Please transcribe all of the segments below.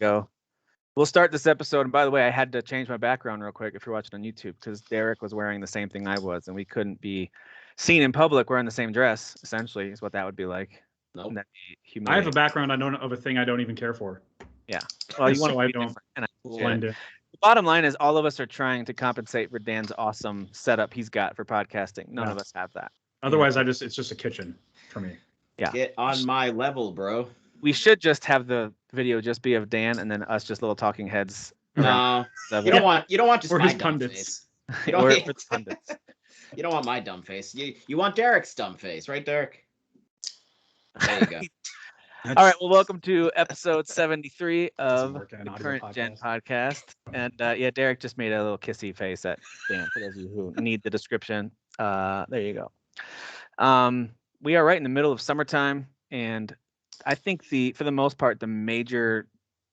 go. We'll start this episode. And by the way, I had to change my background real quick if you're watching on YouTube because Derek was wearing the same thing I was, and we couldn't be seen in public wearing the same dress. Essentially, is what that would be like. Nope. That'd be I have a background of a thing I don't even care for. Yeah. Well, you want so to I be don't different, and I blend in. The bottom line is all of us are trying to compensate for Dan's awesome setup he's got for podcasting. None of us have that. Otherwise, it's just a kitchen for me. Yeah. Get on my level, bro. We should just have the video just be of Dan and then us just little talking heads. No, you don't want just or my his dumb pundits. face. You Or don't, the pundits. you don't want my dumb face. You want Derek's dumb face, right, Derek? There you go. All right. Well, welcome to episode 73 of work at an the audio Current Gen podcast. And yeah, Derek just made a little kissy face at Dan for those of you who need the description. There you go. We are right in the middle of summertime, and I think for the most part, the major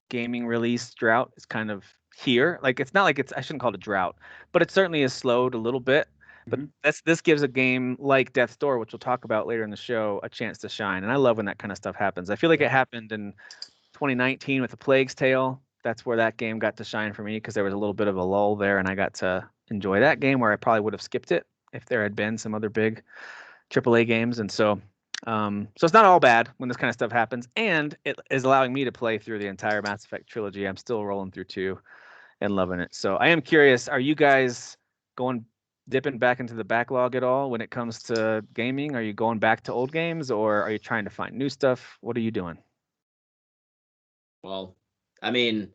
gaming release drought is kind of here. Like it's not like I shouldn't call it a drought, but it certainly has slowed a little bit. But this gives a game like Death's Door, which we'll talk about later in the show, a chance to shine. And I love when that kind of stuff happens. I feel like it happened in 2019 with The Plague's Tale. That's where that game got to shine for me because there was a little bit of a lull there, and I got to enjoy that game where I probably would have skipped it if there had been some other big AAA games. And so it's not all bad when this kind of stuff happens, and it is allowing me to play through the entire Mass Effect trilogy. I'm still rolling through 2 and loving it. So I am curious, are you guys dipping back into the backlog at all when it comes to gaming? Are you going back to old games, or are you trying to find new stuff? What are you doing? Well, I mean,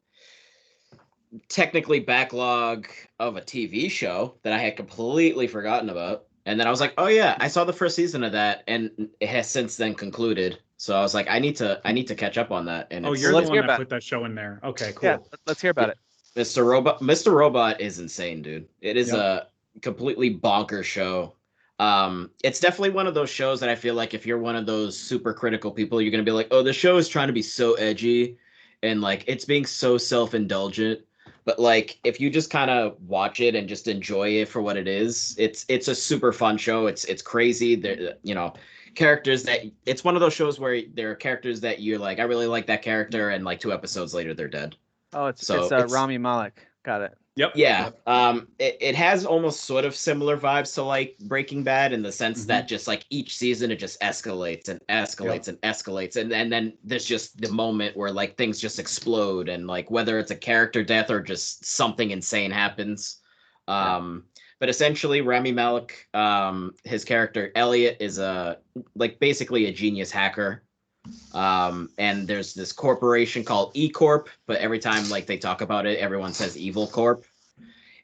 technically backlog of a TV show that I had completely forgotten about. And then I was like, oh yeah, I saw the first season of that, and it has since then concluded. So I was like, I need to catch up on that. And you're the one that put that show in there. Okay, cool. Yeah, let's hear about it. Mr. Robot is insane, dude. It is a completely bonkers show. It's definitely one of those shows that I feel like if you're one of those super critical people, you're gonna be like, oh, the show is trying to be so edgy and like it's being so self-indulgent. But like if you just kind of watch it and just enjoy it for what it is, it's a super fun show. It's crazy. There, characters that it's one of those shows where there are characters that you're like, I really like that character, and like 2 episodes later they're dead. Oh, it's Rami Malek. Got it. Yep. Yeah. It has almost sort of similar vibes to like Breaking Bad in the sense that just like each season it just escalates and escalates and escalates, and then there's just the moment where like things just explode, and like whether it's a character death or just something insane happens. But essentially Rami Malek, his character Elliot is basically a genius hacker. And there's this corporation called E Corp, but every time like they talk about it, everyone says Evil Corp,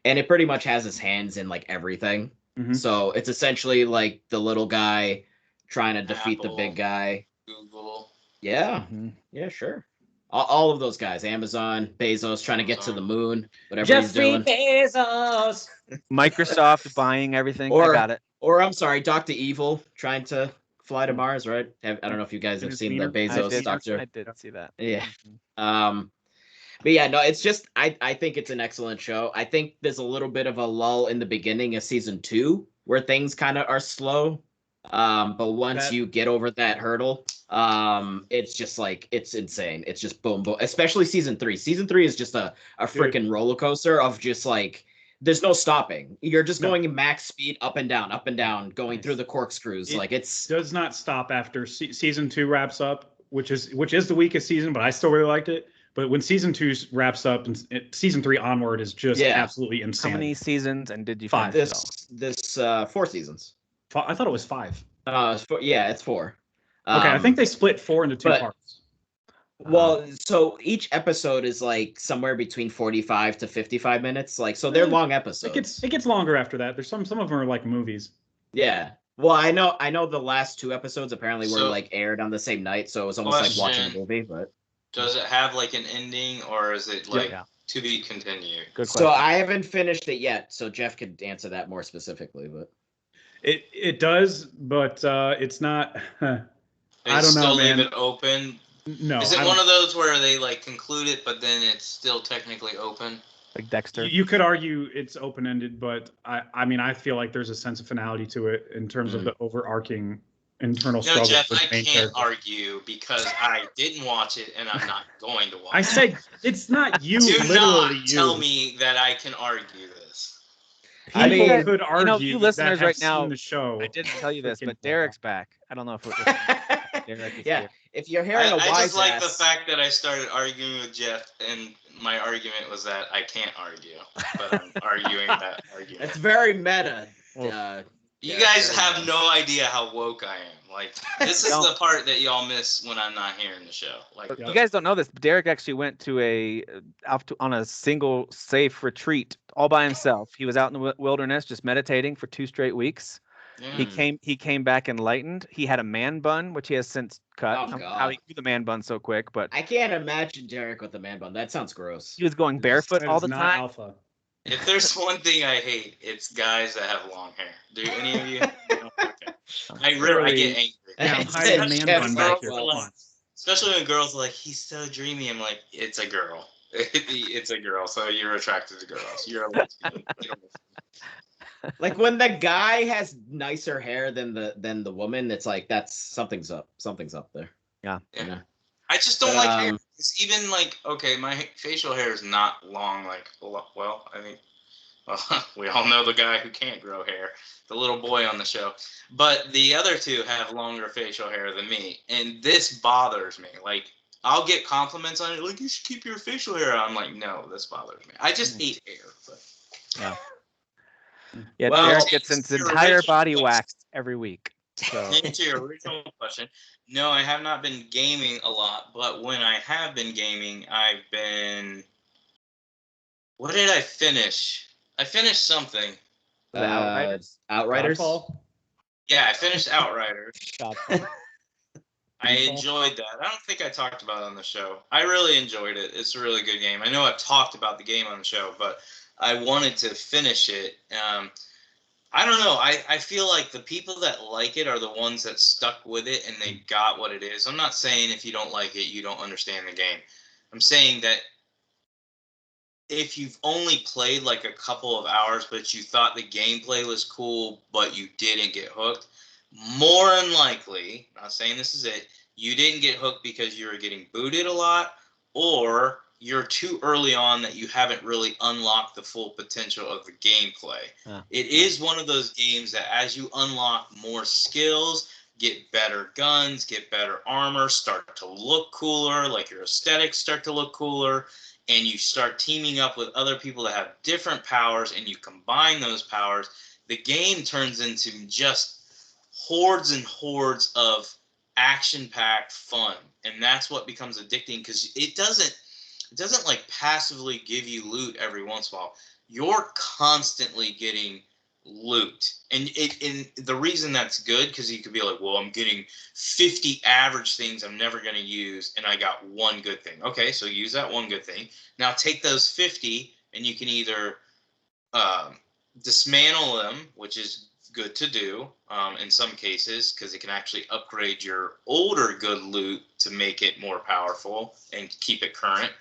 and it pretty much has his hands in like everything. So it's essentially like the little guy trying to defeat the big guy. Google. Yeah. Yeah, sure. All of those guys, Amazon, Bezos trying to get to the moon, whatever he's doing. Bezos. Microsoft buying everything. I got it. Or I'm sorry, Dr. Evil trying to fly to Mars, right? I don't know if you guys have seen the Bezos Doctor. I did see that. Yeah. But yeah, no, it's just I think it's an excellent show. I think there's a little bit of a lull in the beginning of season 2 where things kind of are slow. But once you get over that hurdle, it's just like it's insane. It's just boom boom. Especially season 3. Season 3 is just a freaking roller coaster of just like there's no stopping. You're just going max speed up and down, going through the corkscrews. Like it does not stop after season 2 wraps up, which is the weakest season, but I still really liked it. But when season 2 wraps up and season 3 onward is just absolutely insane. How many seasons and did you 5? This 4 seasons. I thought it was 5. It's 4. Okay, I think they split 4 into 2 parts. Well, so each episode is like somewhere between 45 to 55 minutes. Like, so they're long episodes. It gets longer after that. There's some of them are like movies. Yeah. Well, I know the last 2 episodes apparently were like aired on the same night, so it was almost like watching a movie. But does it have like an ending, or is it like to be continued? Good question. So I haven't finished it yet, so Jeff could answer that more specifically. But it does, but it's not. I don't know, man. Leave it open. No. Is it one of those where they like conclude it, but then it's still technically open? Like Dexter. You could argue it's open-ended, but I mean, I feel like there's a sense of finality to it in terms of the overarching internal No, struggle Jeff, with I the main can't character. argue because I didn't watch it and I'm not going to watch I it. said it's not you, Do literally not you. tell me that I can argue this. People I mean, could argue you that listeners have right seen now, the show. I didn't tell you this, freaking but well. Derek's back. I don't know if Derek is yeah, here. if you're hearing a I wise just like the ass, fact that I started arguing with Jeff, and my argument was that I can't argue, but I'm arguing that argument. it's very meta. You Derek, guys very have meta. no idea how woke I am. Like, this is the part that y'all miss when I'm not here in the show. Like, You guys don't know this, but Derek actually went to on a single safe retreat all by himself. He was out in the wilderness just meditating for 2 straight weeks. yeah. He came back enlightened. He had a man bun, which he has since cut. Oh, I don't know God. how he grew the man bun so quick, but I can't imagine Derek with the man bun. That sounds gross. he was going barefoot That all is the not time. alpha. If there's one thing I hate, it's guys that have long hair. Do any of you? No? Okay. I get angry. Yeah, I'm It's hiding a Jeff man bun back here. Girls are Come on. Especially when girls are like, he's so dreamy. I'm like, it's a girl. It's a girl, so you're attracted to girls. You're a lesbian. You don't- Like when the guy has nicer hair than the woman, it's like that's something's up. Something's up there. Yeah. You know? I just don't But, like hair. It's even like, okay, my facial hair is not long. Like, well, I mean, well, we all know the guy who can't grow hair, the little boy on the show. But the other two have longer facial hair than me, and this bothers me. Like, I'll get compliments on it, like, you should keep your facial hair. I'm like, no, this bothers me. I just hate hair. But. Yeah. Yeah, Well, Derek gets his your entire original body question. waxed every week. So To your original question, no, I have not been gaming a lot, but when I have been gaming, I've been. What did I finish? I finished something. the Outriders. Outriders. Godfall? Yeah, I finished Outriders. Godfall. I enjoyed that. I don't think I talked about it on the show. I really enjoyed it. It's a really good game. I know I've talked about the game on the show, but I wanted to finish it. I don't know. I feel like the people that like it are the ones that stuck with it and they got what it is. I'm not saying if you don't like it, you don't understand the game. I'm saying that if you've only played like a couple of hours, but you thought the gameplay was cool, but you didn't get hooked, more than likely, not saying this is it, you didn't get hooked because you were getting booted a lot, or you're too early on that you haven't really unlocked the full potential of the gameplay. It is one of those games that as you unlock more skills, get better guns, get better armor, start to look cooler, like your aesthetics start to look cooler, and you start teaming up with other people that have different powers and you combine those powers, the game turns into just hordes and hordes of action-packed fun. And that's what becomes addicting because it doesn't like passively give you loot every once in a while. You're constantly getting loot. And the reason that's good, because you could be like, well, I'm getting 50 average things I'm never going to use, and I got one good thing. Okay, so use that one good thing. Now take those 50, and you can either dismantle them, which is good to do in some cases, because it can actually upgrade your older good loot to make it more powerful and keep it current.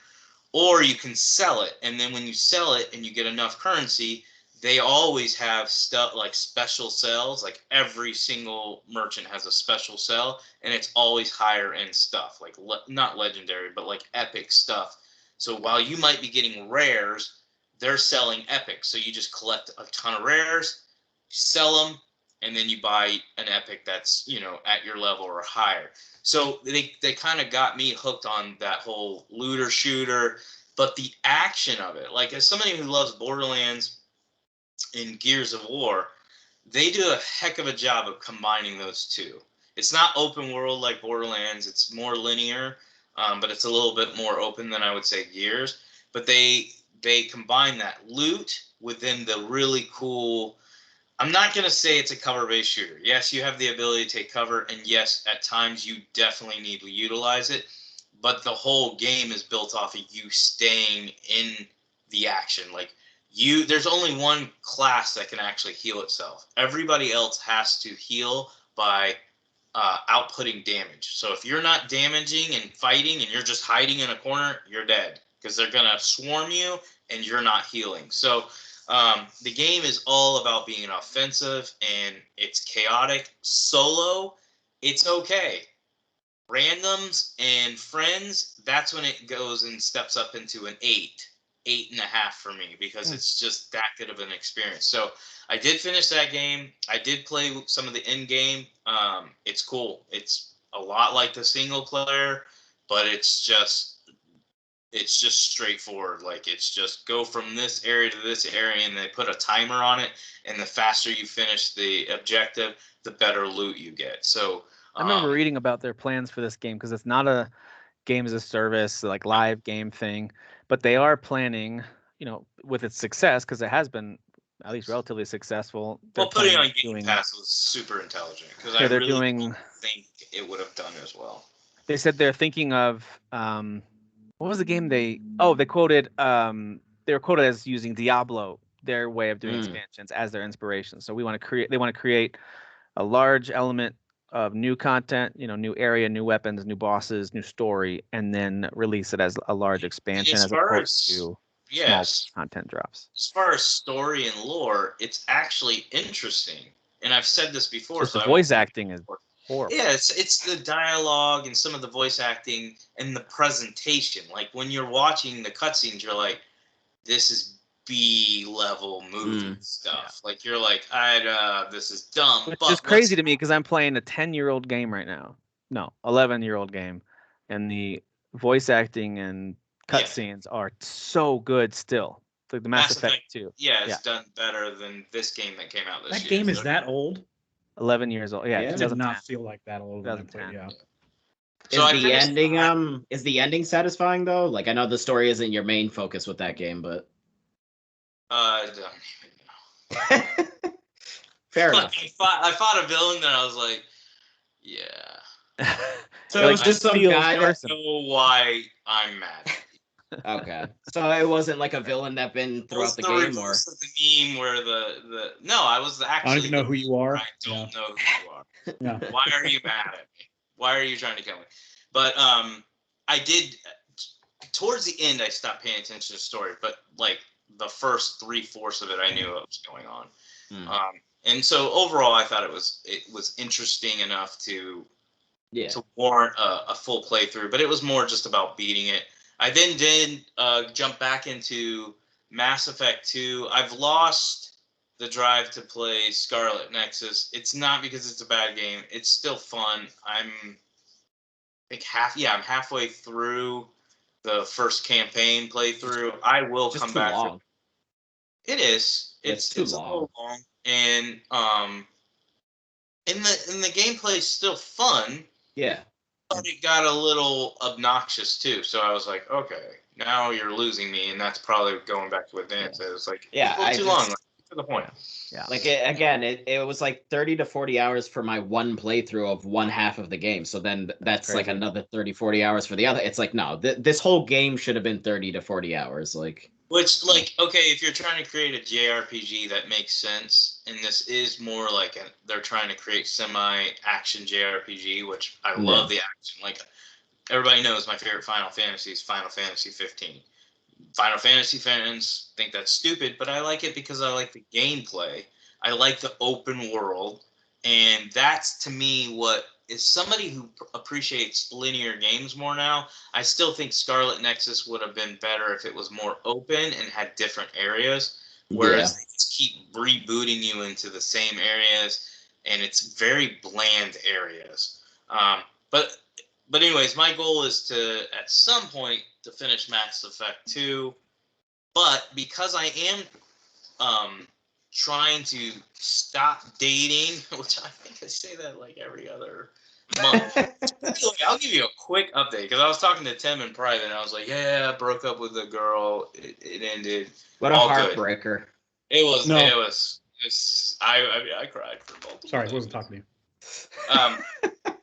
Or you can sell it, and then when you sell it and you get enough currency, they always have stuff like special sales. Like every single merchant has a special sell, and it's always higher end stuff, like not legendary, but like epic stuff. So while you might be getting rares, they're selling epic. So you just collect a ton of rares, sell them, and then you buy an epic that's, at your level or higher. So they kind of got me hooked on that whole looter shooter, but the action of it, like as somebody who loves Borderlands and Gears of War, they do a heck of a job of combining those two. It's not open world like Borderlands. It's more linear, but it's a little bit more open than I would say Gears. But they combine that loot within the really cool. I'm not going to say it's a cover-based shooter. Yes, you have the ability to take cover, and yes, at times you definitely need to utilize it, but the whole game is built off of you staying in the action. Like, there's only one class that can actually heal itself. Everybody else has to heal by outputting damage. So if you're not damaging and fighting and you're just hiding in a corner, you're dead, because they're going to swarm you and you're not healing. So the game is all about being offensive, and it's chaotic. Solo it's okay. Randoms and friends, that's when it goes and steps up into an 8.5 for me, because it's just that good of an experience. So I did finish that game. I did play some of the end game. It's cool. It's a lot like the single player, but it's just straightforward. Like, it's just go from this area to this area, and they put a timer on it. And the faster you finish the objective, the better loot you get. So I remember reading about their plans for this game, because it's not a game as a service, like live game thing, but they are planning, with its success, because it has been at least relatively successful. Well, putting on Game Pass was super intelligent, because I really don't think it would have done as well. They said they're thinking of what was the game they quoted they were quoted as using Diablo, their way of doing expansions, as their inspiration. So they want to create a large element of new content, new area, new weapons, new bosses, new story, and then release it as a large expansion as opposed to small content drops. As far as story and lore, it's actually interesting. And I've said this before. The voice acting is horrible. Yeah, it's the dialogue and some of the voice acting and the presentation. Like, when you're watching the cutscenes, you're like, this is B-level movie stuff. Like, you're like, this is dumb. Which is crazy to me, because I'm playing a 10-year-old game right now. No, 11-year-old game, and the voice acting and cutscenes are so good still. It's like the Mass Effect 2. Yeah, it's done better than this game that came out this year. That game is that old? 11 years old. Yeah, it does not feel like that old when I played. Yeah. So is the ending satisfying though? Like, I know the story isn't your main focus with that game, but I don't even know. Fair enough. I fought a villain that I was like, yeah. So it was just some guy. I don't know why I'm mad. Okay, so it wasn't like a villain that been throughout the game, or the meme where no, I was actually. I don't even know who you are. I don't know who you are. Yeah. Why are you mad at me? Why are you trying to kill me? But I did. Towards the end, I stopped paying attention to the story, but like the first 3/4 of it, I knew what was going on. And so overall, I thought it was interesting enough to warrant a full playthrough. But it was more just about beating it. I then did jump back into Mass Effect 2. I've lost the drive to play Scarlet Nexus. It's not because it's a bad game. It's still fun. I'm halfway through the first campaign playthrough. I will just come back. Long. It is. It's too long. long. A little long. And the gameplay is still fun. Yeah. But it got a little obnoxious too. So I was like, okay, now you're losing me, and that's probably going back to what Dan said. It's like, too long. Like, to the point. Yeah. Like it was like 30 to 40 hours for my one playthrough of one half of the game. So then that's like another 30, 40 hours for the other. It's like, no, this whole game should have been 30 to 40 hours. Like, which, like, okay, if you're trying to create a JRPG, that makes sense. And this is more like they're trying to create semi-action JRPG, which I love the action. Like, everybody knows my favorite Final Fantasy is Final Fantasy 15. Final Fantasy fans think that's stupid, but I like it because I like the gameplay. I like the open world. And that's, to me, what is somebody who appreciates linear games more now. I still think Scarlet Nexus would have been better if it was more open and had different areas. Whereas they just keep rebooting you into the same areas, and it's very bland areas. But anyways, my goal is to, at some point, to finish Mass Effect 2. But because I am trying to stop dating, which I think I say that like every other month. I'll give you a quick update, because I was talking to Tim in private, and I was like, I broke up with a girl. It ended. What a heartbreaker. It was. No. It was. I cried for multiple. Sorry, I wasn't talking to you.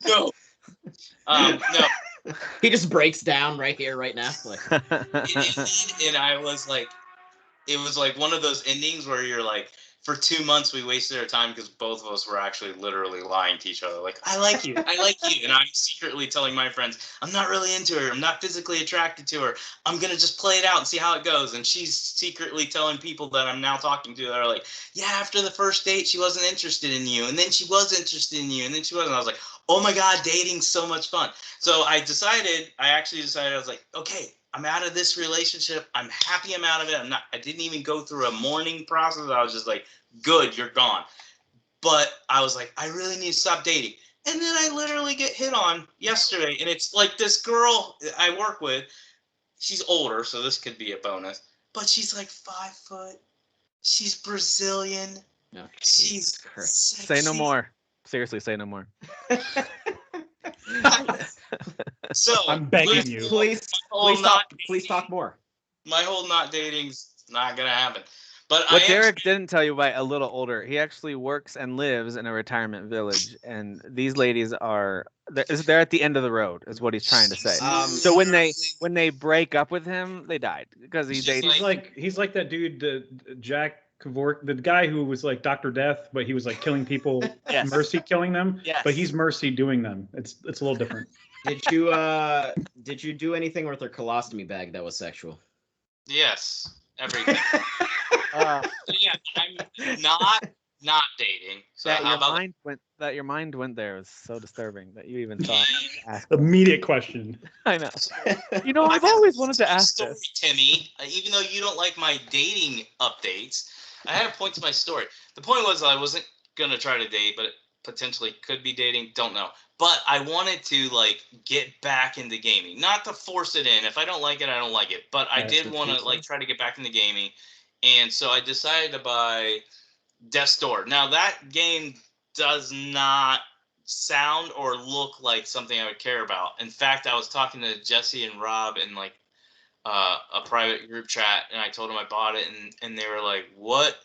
No. No. He just breaks down right here, right now. Like. And I was like, it was like one of those endings where you're like, for 2 months we wasted our time because both of us were actually literally lying to each other. Like, I like you, I like you. And I'm secretly telling my friends, I'm not really into her. I'm not physically attracted to her. I'm going to just play it out and see how it goes. And she's secretly telling people that I'm now talking to that are like, yeah, after the first date, she wasn't interested in you. And then she was interested in you. And then she wasn't. I was like, oh my God, dating's so much fun. So I actually decided, I was like, okay, I'm out of this relationship. I'm happy I'm out of it. I didn't even go through a mourning process. I was just like, good, you're gone. But I was like, I really need to stop dating. And then I literally get hit on yesterday. And it's like this girl I work with, she's older, so this could be a bonus. But she's like 5 foot. She's Brazilian. No, She's sexy. Say no more. Seriously, say no more. So I'm begging you. Please talk more. My whole not dating's not gonna happen. But What Derek didn't tell you about a little older, he actually works and lives in a retirement village, and these ladies they're at the end of the road, is what he's trying to say. So when they break up with him, they died because he's like that dude, Jack Kevork, the guy who was like Dr. Death, but he was like killing people, Yes. Mercy killing them. Yes. But he's Mercy doing them. It's a little different. Did you do anything with her colostomy bag that was sexual? Yes, everything. Yeah, I'm not dating. So that your mind went there is so disturbing that you even thought to ask. Immediate question. I know. You know, I've always wanted to ask story, this. Timmy. Even though you don't like my dating updates, I had a point to my story. The point was I wasn't gonna try to date, but it potentially could be dating. Don't know. But I wanted to like get back into gaming, not to force it in. If I don't like it, I don't like it. But I did want to like try to get back into gaming, and so I decided to buy Death's Door. Now that game does not sound or look like something I would care about. In fact, I was talking to Jesse and Rob in like a private group chat, and I told them I bought it, and they were like, "What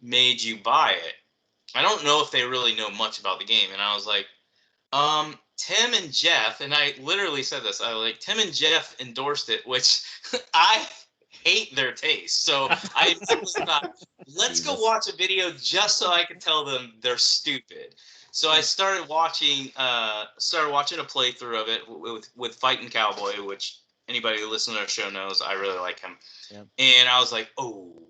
made you buy it?" I don't know if they really know much about the game, and I was like, Tim and Jeff, and I literally said this, I was like, Tim and Jeff endorsed it, which I hate their taste. So I thought, let's go watch a video just so I can tell them they're stupid. So I started watching a playthrough of it with Fighting Cowboy, which anybody who listens to our show knows I really like him. Yeah. And I was like, oh,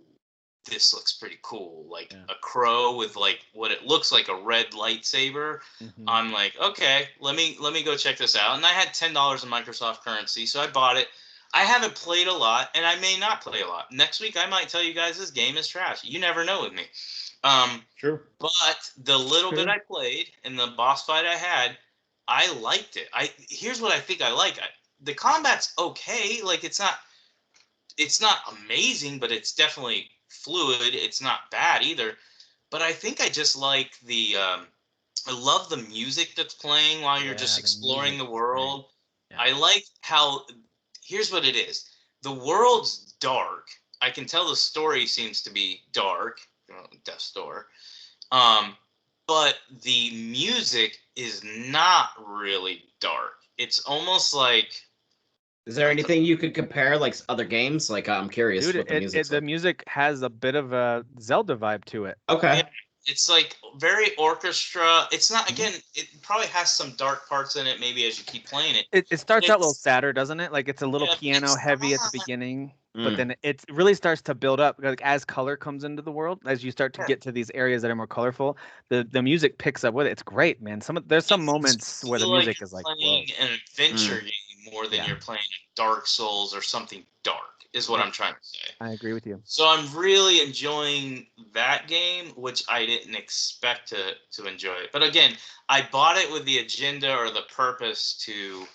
this looks pretty cool. Like a crow with like what it looks like a red lightsaber. Mm-hmm. I'm like, okay, let me go check this out. And I had $10 in Microsoft currency, so I bought it. I haven't played a lot, and I may not play a lot. Next week, I might tell you guys this game is trash. You never know with me. Sure. But the little bit I played and the boss fight I had, I liked it. Here's what I think I like. The combat's okay. Like it's not amazing, but it's definitely fluid. It's not bad either. But I think I just like I love the music that's playing while you're just exploring the world. Yeah. I like how. Here's what it is. The world's dark. I can tell the story seems to be dark. Death's Door. But the music is not really dark. It's almost like. Is there anything you could compare, like other games? Like I'm curious. Dude, what the music's the music has a bit of a Zelda vibe to it. Okay. Yeah, it's like very orchestra. It's not, again, it probably has some dark parts in it, maybe as you keep playing it. It starts out a little sadder, doesn't it? Like it's a little piano heavy at the beginning, but then it really starts to build up. Like as color comes into the world, as you start to get to these areas that are more colorful, the music picks up with it. It's great, man. There's some moments where the music is like playing an adventure game more than you're playing Dark Souls or something dark. Is what I'm trying to say. I agree with you. So I'm really enjoying that game, which I didn't expect to enjoy. But again, I bought it with the agenda or the purpose to,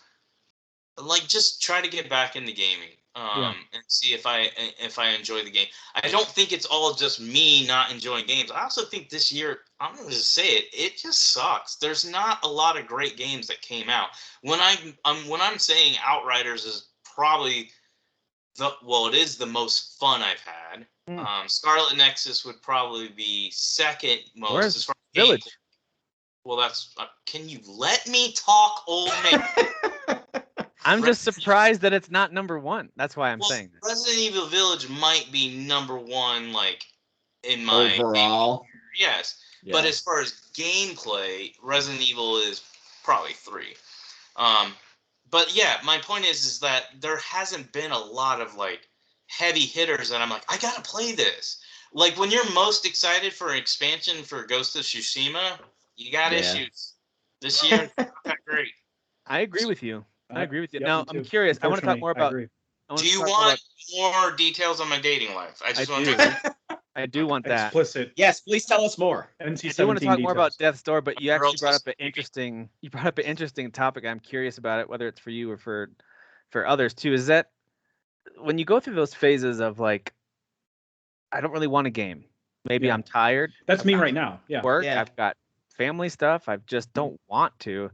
like, just try to get back into gaming and see if I enjoy the game. I don't think it's all just me not enjoying games. I also think this year, I'm going to just say it just sucks. There's not a lot of great games that came out. When I'm saying Outriders is probably it is the most fun I've had. Scarlet Nexus would probably be second most. Where's as far as Village? Game. Well, that's. Can you let me talk, old man? I'm just surprised that it's not number one. That's why I'm saying this. Resident Evil Village might be number one, like in my overall. yes. Yeah. But as far as gameplay, Resident Evil is probably 3. But yeah, my point is that there hasn't been a lot of like heavy hitters that I'm like, I gotta play this. Like when you're most excited for an expansion for Ghost of Tsushima, you got issues. This year it's not that great. I agree with you. I agree with you. Yep, Now me I'm too. curious. I want to talk Unfortunately, more I about. agree. Do you want more details on my dating life? I just want do. to I do want that. Explicit Yes, please tell us more. I do want to NC-17 talk more about details. Death's Door, but you actually brought up an Maybe. interesting. You brought up an interesting topic. I'm curious about it, whether it's for you or for others too. Is that when you go through those phases of like, I don't really want a game. Maybe Yeah. I'm tired. That's I've me got right now. Yeah. Work. Yeah. I've got family stuff. I just don't want to.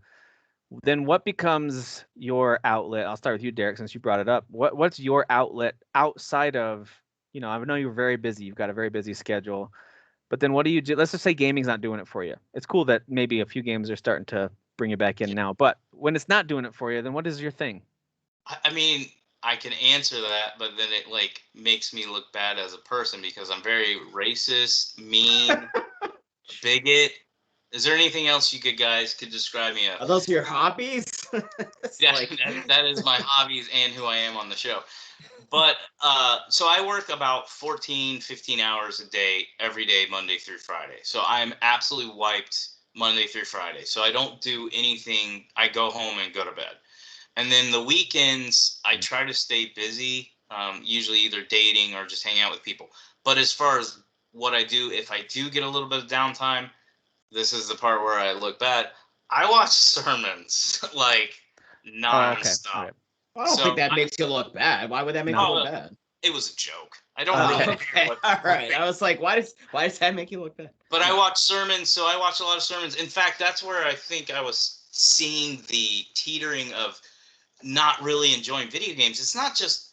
Then what becomes your outlet? I'll start with you, Derek, since you brought it up. What's your outlet outside of, I know you're very busy. You've got a very busy schedule. But then what do you do? Let's just say gaming's not doing it for you. It's cool that maybe a few games are starting to bring you back in now. But when it's not doing it for you, then what is your thing? I mean, I can answer that, but then it like makes me look bad as a person because I'm very racist, mean, bigot. Is there anything else you guys could describe me Are as? those your hobbies? Yeah, that is my hobbies and who I am on the show. But so I work about 14, 15 hours a day, every day, Monday through Friday. So I'm absolutely wiped Monday through Friday. So I don't do anything. I go home and go to bed. And then the weekends, I try to stay busy, usually either dating or just hang out with people. But as far as what I do, if I do get a little bit of downtime, this is the part where I look bad. I watch sermons like nonstop. All right. I don't think that makes you look bad. Why would that make you look bad? It was a joke. I don't really Okay. All right. I was like, why does that make you look bad? But I watch sermons, so I watch a lot of sermons. In fact, that's where I think I was seeing the teetering of not really enjoying video games. It's not just,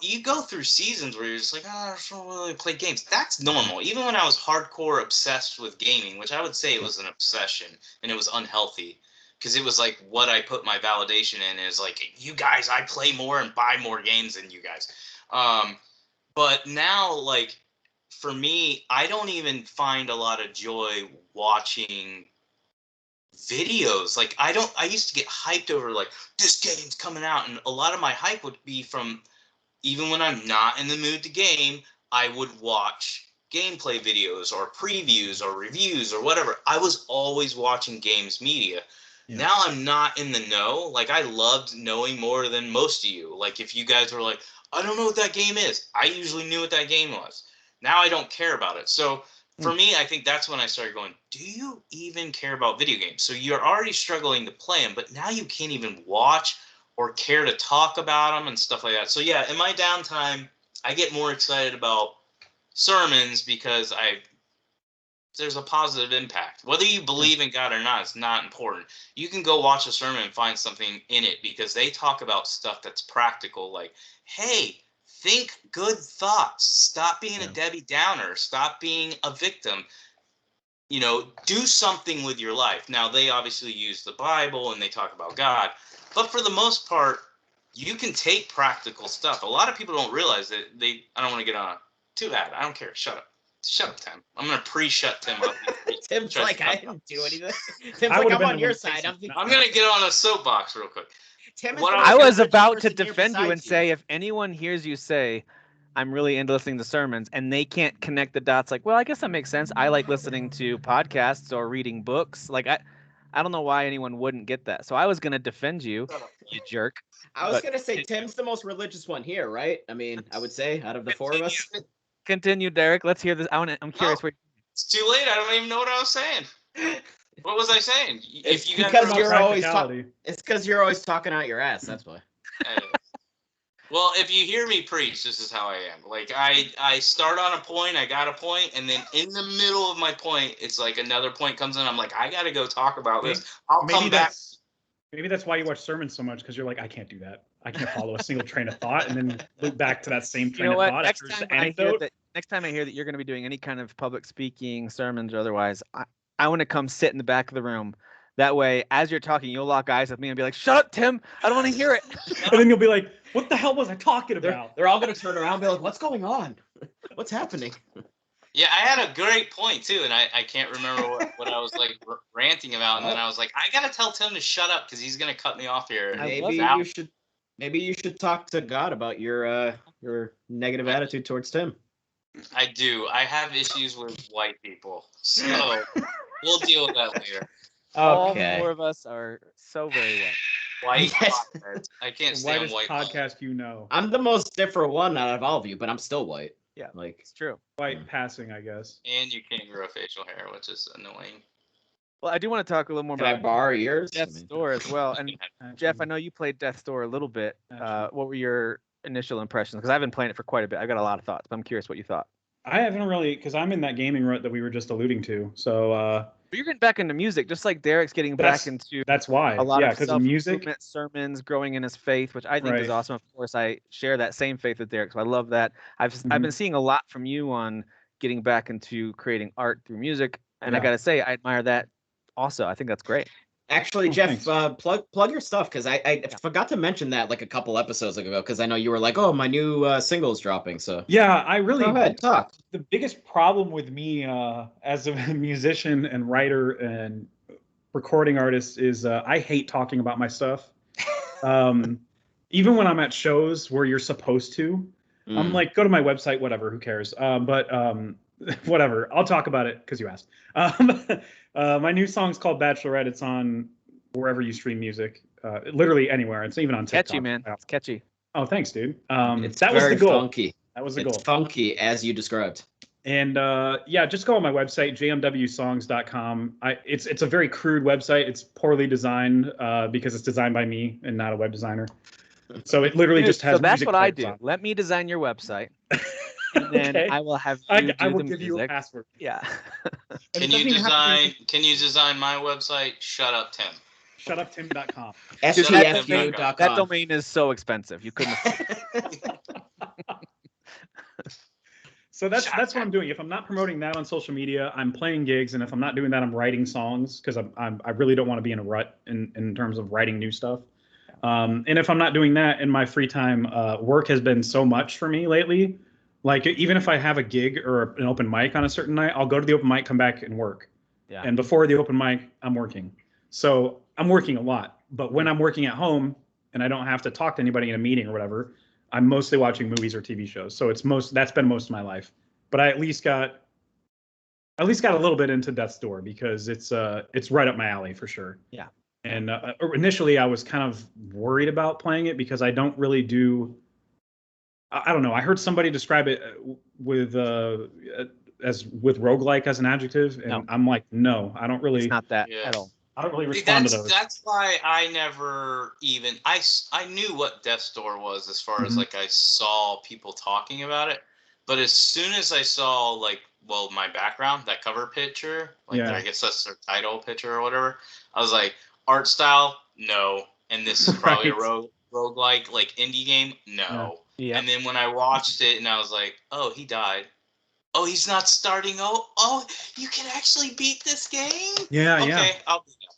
you go through seasons where you're just like, I don't really play games. That's normal. Even when I was hardcore obsessed with gaming, which I would say it was an obsession and it was unhealthy because it was like what I put my validation in is like, you guys, I play more and buy more games than you guys. But now, like, for me, I don't even find a lot of joy watching videos. Like I used to get hyped over like this game's coming out, and a lot of my hype would be from even when I'm not in the mood to game, I would watch gameplay videos or previews or reviews or whatever. I was always watching games media. Yeah. Now I'm not in the know. Like I loved knowing more than most of you. Like if you guys were like, I don't know what that game is, I usually knew what that game was. Now I don't care about it. So for me, I think that's when I started going, do you even care about video games? So you're already struggling to play them, but now you can't even watch or care to talk about them and stuff like that. So yeah, in my downtime, I get more excited about sermons because there's a positive impact. Whether you believe in God or not, it's not important. You can go watch a sermon and find something in it because they talk about stuff that's practical, like, hey, think good thoughts. Stop being a Debbie Downer. Stop being a victim. Do something with your life. Now, they obviously use the Bible and they talk about God. But for the most part, you can take practical stuff. A lot of people don't realize that I don't want to get on. Too bad. I don't care. Shut up. Shut up, Tim. I'm going to pre-shut Tim up. Tim's like, I didn't do anything. Tim's like, I'm on your side. I'm going to get on a soapbox real quick. I was about to defend you and say, if anyone hears you say, I'm really into listening to sermons, and they can't connect the dots, like, well, I guess that makes sense. I like listening to podcasts or reading books. Like, I don't know why anyone wouldn't get that. So I was going to defend you, you jerk. I was going to say Tim's the most religious one here, right? I mean, I would say out of the four of us. Continue, Derek. Let's hear this. I'm curious. It's too late. I don't even know what I was saying. What was I saying? It's because you're always it's because you're always talking out your ass. That's why. Well, if you hear me preach, this is how I am. Like I start on a point, I got a point, and then in the middle of my point, it's like another point comes in. I'm like, I got to go talk about this. I'll come back. Maybe that's why you watch sermons so much, because you're like, I can't do that. I can't follow a single train of thought and then loop back to that same train of thought. Next time I hear that you're going to be doing any kind of public speaking, sermons or otherwise, I want to come sit in the back of the room. That way, as you're talking, you'll lock eyes with me and be like, shut up, Tim. I don't want to hear it. And then you'll be like, what the hell was I talking about? They're all going to turn around and be like, what's going on? What's happening? Yeah, I had a great point too, and I can't remember what I was like ranting about, and then I was like, I gotta tell Tim to shut up because he's gonna cut me off here. Maybe you should talk to God about your negative attitude towards Tim. I do. I have issues with white people, so we'll deal with that later. All Okay. 4 of us are so very white. White Yes. potheads. I can't The stand whitest white podcast you know. I'm the most different one out of all of you, but I'm still white. Yeah, Like it's true. White passing, I guess. And you can't grow facial hair, which is annoying. Well, I do want to talk a little more can I about borrow yours? Death's Door as well. And Jeff, I know you played Death's Door a little bit. What were your initial impressions? Because I've been playing it for quite a bit. I've got a lot of thoughts, but I'm curious what you thought. I haven't really, because I'm in that gaming rut that we were just alluding to. So You're getting back into music, just like Derek's getting back into that's why. a lot yeah, of because of music, self-improvement sermons, growing in his faith, which I think is Right. awesome. Of course, I share that same faith with Derek, so I love that. I've been seeing a lot from you on getting back into creating art through music, and I Yeah. gotta say, I admire that. Also, I think that's great. Actually, Jeff, thanks. plug your stuff because I forgot to mention that like a couple episodes ago because I know you were like, oh, my new single is dropping. So Yeah, I really. go ahead, talk. The biggest problem with me as a musician and writer and recording artist is I hate talking about my stuff. Even when I'm at shows where you're supposed to, I'm like, go to my website, whatever, who cares? But whatever, I'll talk about it because you asked. My new song's called Bachelorette. It's on wherever you stream music, literally anywhere. It's even on TikTok. Catchy, man. It's catchy. Oh, thanks, dude. It's that was very the goal. funky. That was the It's goal. funky as you described. And yeah, just go on my website, jmwsongs.com. It's a very crude website. It's poorly designed because it's designed by me and not a web designer. So it literally just has. So that's music what I types do. on. Let me design your website, and then Okay. I will have you I do will the give you a music. password. Yeah. And Can it you doesn't even have to be- design? Can you design my website? Shut up, Tim. shutuptim.com. Dude, STFU.com. that domain is so expensive. You couldn't. So that's what I'm doing. If I'm not promoting that on social media, I'm playing gigs, and if I'm not doing that, I'm writing songs because I really don't want to be in a rut in terms of writing new stuff. And if I'm not doing that in my free time, work has been so much for me lately. Like even if I have a gig or an open mic on a certain night, I'll go to the open mic, come back and work. Yeah. And before the open mic, I'm working. So I'm working a lot. But when I'm working at home and I don't have to talk to anybody in a meeting or whatever, I'm mostly watching movies or TV shows. So that's been most of my life. But I at least got a little bit into Death's Door because it's right up my alley for sure. Yeah. And initially I was kind of worried about playing it because I don't really do. I don't know. I heard somebody describe it with roguelike as an adjective, and No. I'm like, no, I don't really. It's not that Yeah. at all. I don't really respond to those. That's why I never even I knew what Death's Door was as far as like I saw people talking about it, but as soon as I saw like my background, that cover picture, like Yeah. I guess that's their title picture or whatever, I was like, art style, no, and this is probably Right. a roguelike like indie game, no. Yeah. And then when I watched it and I was like, oh, he died. Oh, he's not starting. Oh, you can actually beat this game? Yeah, Okay, yeah. I'll do that.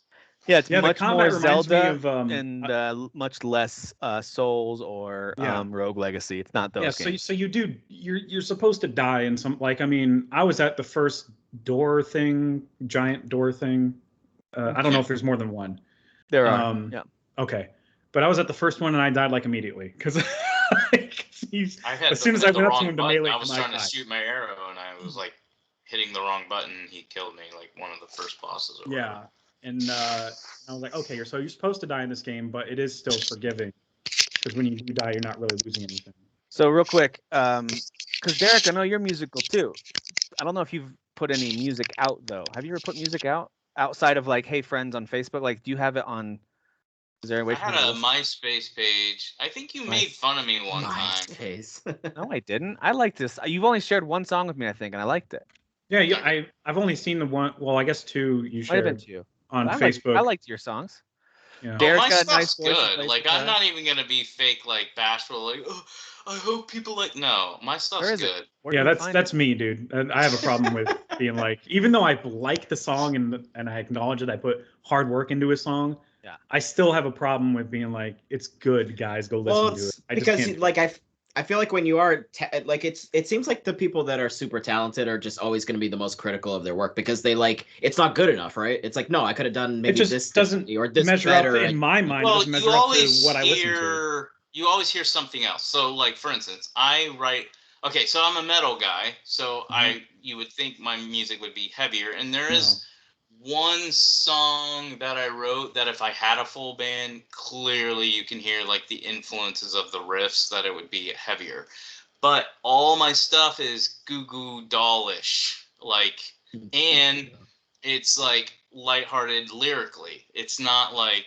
Yeah, it's Yeah, the much combat more reminds me Zelda of, and much less Souls or Yeah. Rogue Legacy. It's not those Yeah, games. so you're supposed to die in some, like, I mean, I was at the first giant door thing. I don't know if there's more than one. There are. Yeah. Okay, but I was at the first one and I died like immediately because I had as soon as I went up to him to melee I him, was I trying to died. shoot my arrow and I was like hitting the wrong button. He killed me, like one of the first bosses. Or Yeah, whatever. and I was like, okay, you're supposed to die in this game, but it is still forgiving because when you do die, you're not really losing anything. So real quick, because Derek, I know you're musical too. I don't know if you've put any music out though. Have you ever put music out outside of like, hey friends on Facebook? Like, do you have it on? Is there a way I for had me to a listen? MySpace page. I think you made fun of me one time. MySpace. No, I didn't. I like this. You've only shared one song with me, I think, and I liked it. Yeah, I've only seen the one. Well, I guess two you Might have been shared to you. on I Facebook. liked your songs. Yeah. Oh, Derek's my got a stuff's nice voice, he good. plays Like guitar. I'm not even gonna be fake, like bashful. Like, oh, I hope people like. No, my stuff's Where is good. it? Where Yeah, can we that's find that's me, dude. And I have a problem with being like, even though I like the song and I acknowledge that I put hard work into a song, Yeah. I still have a problem with being like, it's good, guys, go listen to it. I just because can't. like I feel like when you are like it seems like the people that are super talented are just always going to be the most critical of their work because they like it's not good enough, right? It's like no, I could have done maybe just this doesn't differently or this measure better. up in my mind. It Well, doesn't you measure up to always what I listen to. you always hear something else. So, like for instance, I write. Okay, so I'm a metal guy, so you would think my music would be heavier, and there is one song that I wrote that if I had a full band, clearly you can hear like the influences of the riffs that it would be heavier. But all my stuff is goo goo dollish, like, and it's like lighthearted lyrically. It's not like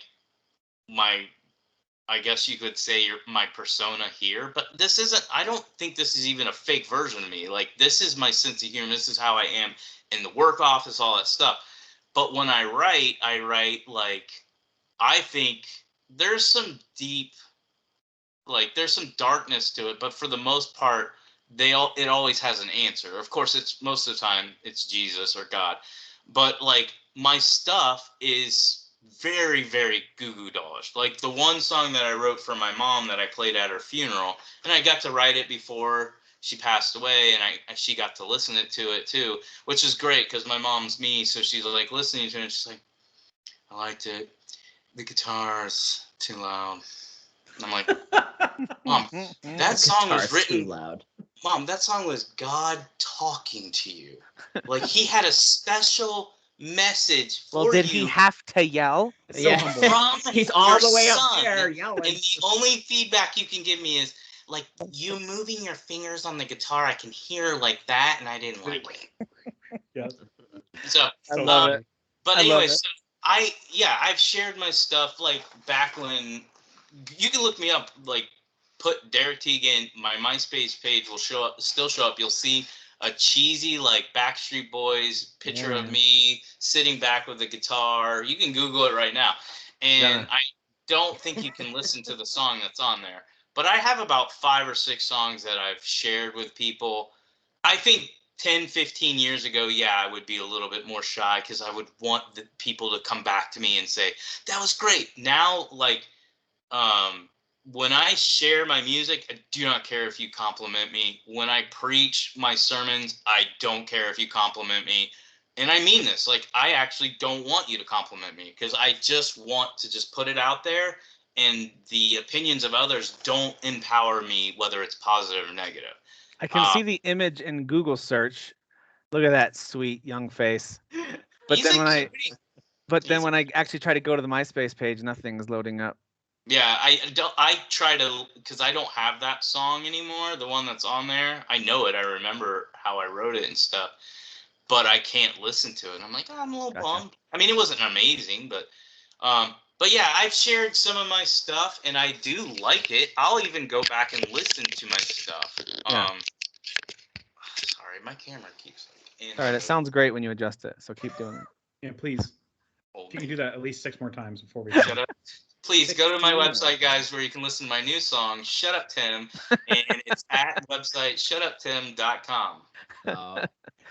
my, I guess you could say my persona here, but this isn't, I don't think this is even a fake version of me. Like, this is my sense of humor. This is how I am in the work office, all that stuff. But when I write like, I think there's some deep, like there's some darkness to it, but for the most part, it always has an answer. Of course, it's most of the time it's Jesus or God, but like my stuff is very, very goo goo dollish. Like the one song that I wrote for my mom that I played at her funeral, and I got to write it before she passed away, and she got to listen to it too, which is great because my mom's me, so she's like listening to it, and she's like, I liked it. The guitar's too loud. And I'm like, Mom, that song was written. Too loud. Mom, that song was God talking to you. Like he had a special message for Well, did you. he have to yell? Yeah, From he's all the way up son, there yelling. And the only feedback you can give me is like you moving your fingers on the guitar. I can hear like that, and I didn't like it. Yeah. So I love it. But I love anyway, it. so I've shared my stuff like back when you can look me up, like put Derek Teagan, my MySpace page will still show up. You'll see a cheesy like Backstreet Boys picture of me sitting back with a guitar. You can Google it right now. And I don't think you can listen to the song that's on there. But I have about 5 or 6 songs that I've shared with people. I think 10, 15 years ago, I would be a little bit more shy because I would want the people to come back to me and say, that was great. Now, like, when I share my music, I do not care if you compliment me. When I preach my sermons, I don't care if you compliment me. And I mean this, like, I actually don't want you to compliment me because I just want to just put it out there, and the opinions of others don't empower me, whether it's positive or negative. I can see the image in Google search. Look at that sweet young face. But then when I actually try to go to the MySpace page, nothing's loading up. Yeah, I try to, because I don't have that song anymore, the one that's on there. I know it. I remember how I wrote it and stuff, but I can't listen to it. I'm like, I'm a little bummed. I mean, it wasn't amazing, but yeah, I've shared some of my stuff, and I do like it. I'll even go back and listen to my stuff. Sorry, my camera keeps. All right, it sounds great when you adjust it, so keep doing it. Yeah, please. Can you do that at least 6 more times before we shut up? Please go to my website, guys, where you can listen to my new song, Shut Up Tim, and it's at the website shutuptim.com.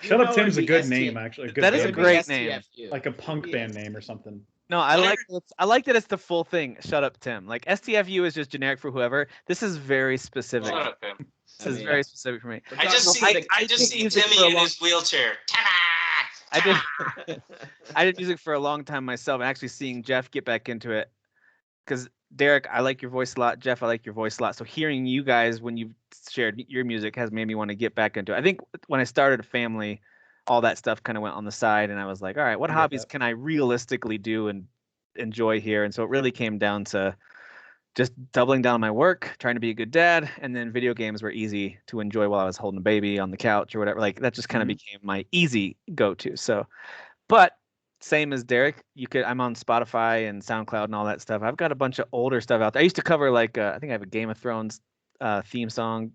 Shut Up Tim's a good name, actually. That is a great name. Like a punk band name or something. No, I like that it's the full thing. Shut Up Tim. Like STFU is just generic for whoever. This is very specific. Shut up, Tim. This is very specific for me. I just see Timmy in his wheelchair. I did music for a long time myself, and actually seeing Jeff get back into it. Because Derek, I like your voice a lot. Jeff, I like your voice a lot. So hearing you guys when you've shared your music has made me want to get back into it. I think when I started a family, all that stuff kind of went on the side, and I was like, all right, what hobbies can I realistically do and enjoy here? And so it really came down to just doubling down on my work, trying to be a good dad, and then video games were easy to enjoy while I was holding a baby on the couch or whatever. Like that just kind of became my easy go-to. So, but same as Derek, I'm on Spotify and SoundCloud and all that stuff. I've got a bunch of older stuff out there. I used to cover like I think I have a Game of Thrones theme song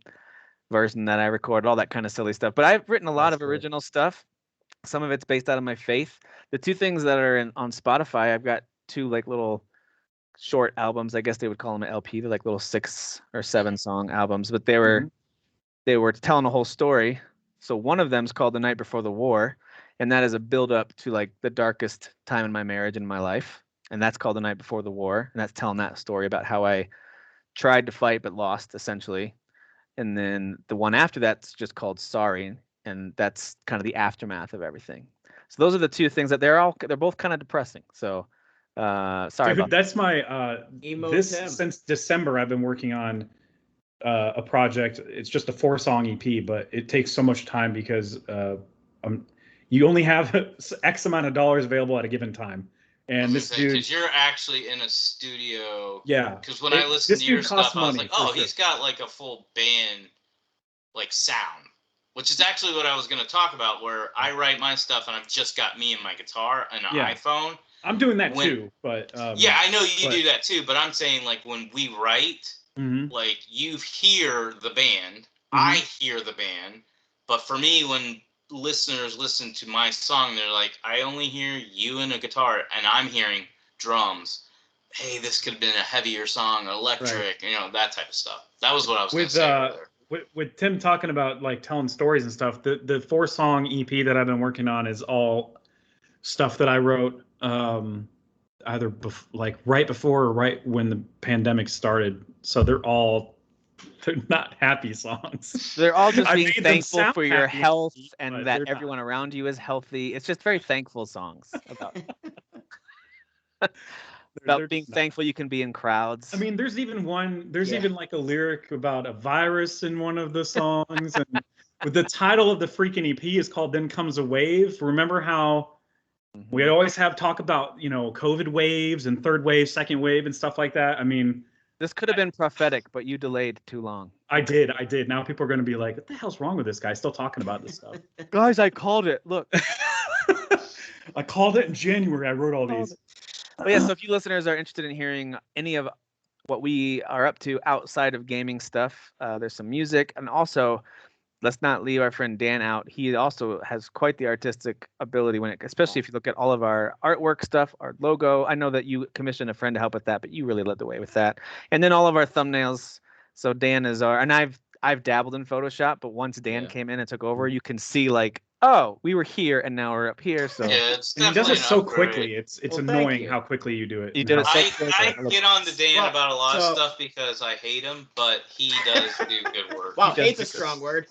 version that I recorded, all that kind of silly stuff. But I've written a lot of original stuff. Some of it's based out of my faith. The 2 things that are on Spotify, I've got 2 like little short albums. I guess they would call them an LP. They're like little 6 or 7 song albums, but they were telling a whole story. So one of them is called The Night Before the War. And that is a build up to like the darkest time in my marriage and my life. And that's called The Night Before the War. And that's telling that story about how I tried to fight but lost, essentially. and then the one after that's just called Sorry, and that's kind of the aftermath of everything. So those are the two things that they're both kind of depressing. So sorry Dude, about that's my Emo this Tim. since December I've been working on a project. It's just a 4-song EP, but it takes so much time because you only have X amount of dollars available at a given time. And this dude, because you're actually in a studio. yeah, Because when I listened to your stuff, I was like, for oh, sure. he's got like a full band like sound, which is actually what I was going to talk about. Where I write my stuff and I've just got me and my guitar and an Yeah. iPhone. I'm doing that too, but yeah, I know you do that too. But I'm saying like when we write, Mhm. like you hear the band, I hear the band, but for me when listeners listen to my song, they're like, I only hear you and a guitar, and I'm hearing drums. Hey, this could have been a heavier song, electric, you know, that type of stuff. That was what I was going to say earlier. With Tim talking about like telling stories and stuff, the 4-song EP that I've been working on is all stuff that I wrote either like right before or right when the pandemic started. So they're not happy songs. They're all just I being made them thankful sound for your happy, health and but that they're not. everyone around you is healthy. It's just very thankful songs about They're being just not. thankful you can be in crowds. I mean, there's even like a lyric about a virus in one of the songs, and with the title of the freaking EP is called "Then Comes a Wave." Remember how we always have talk about, you know, COVID waves and third wave, second wave, and stuff like that. I mean, this could have been prophetic, but you delayed too long. I did. Now people are going to be like, "What the hell's wrong with this guy? Still talking about this stuff." Guys, I called it. Look. I called it in January. I wrote all these. But yeah, so if you listeners are interested in hearing any of what we are up to outside of gaming stuff, there's some music, and also let's not leave our friend Dan out. He also has quite the artistic ability especially if you look at all of our artwork stuff, our logo. I know that you commissioned a friend to help with that, but you really led the way with that. And then all of our thumbnails. So Dan is and I've dabbled in Photoshop, but once Dan came in and took over, you can see like, oh, we were here and now we're up here. So yeah, it's and he does it so quickly. It's annoying how quickly you do it. You did it so quickly. I get on to Dan about a lot of stuff because I hate him, but he does do good work. Wow, hate's a strong word.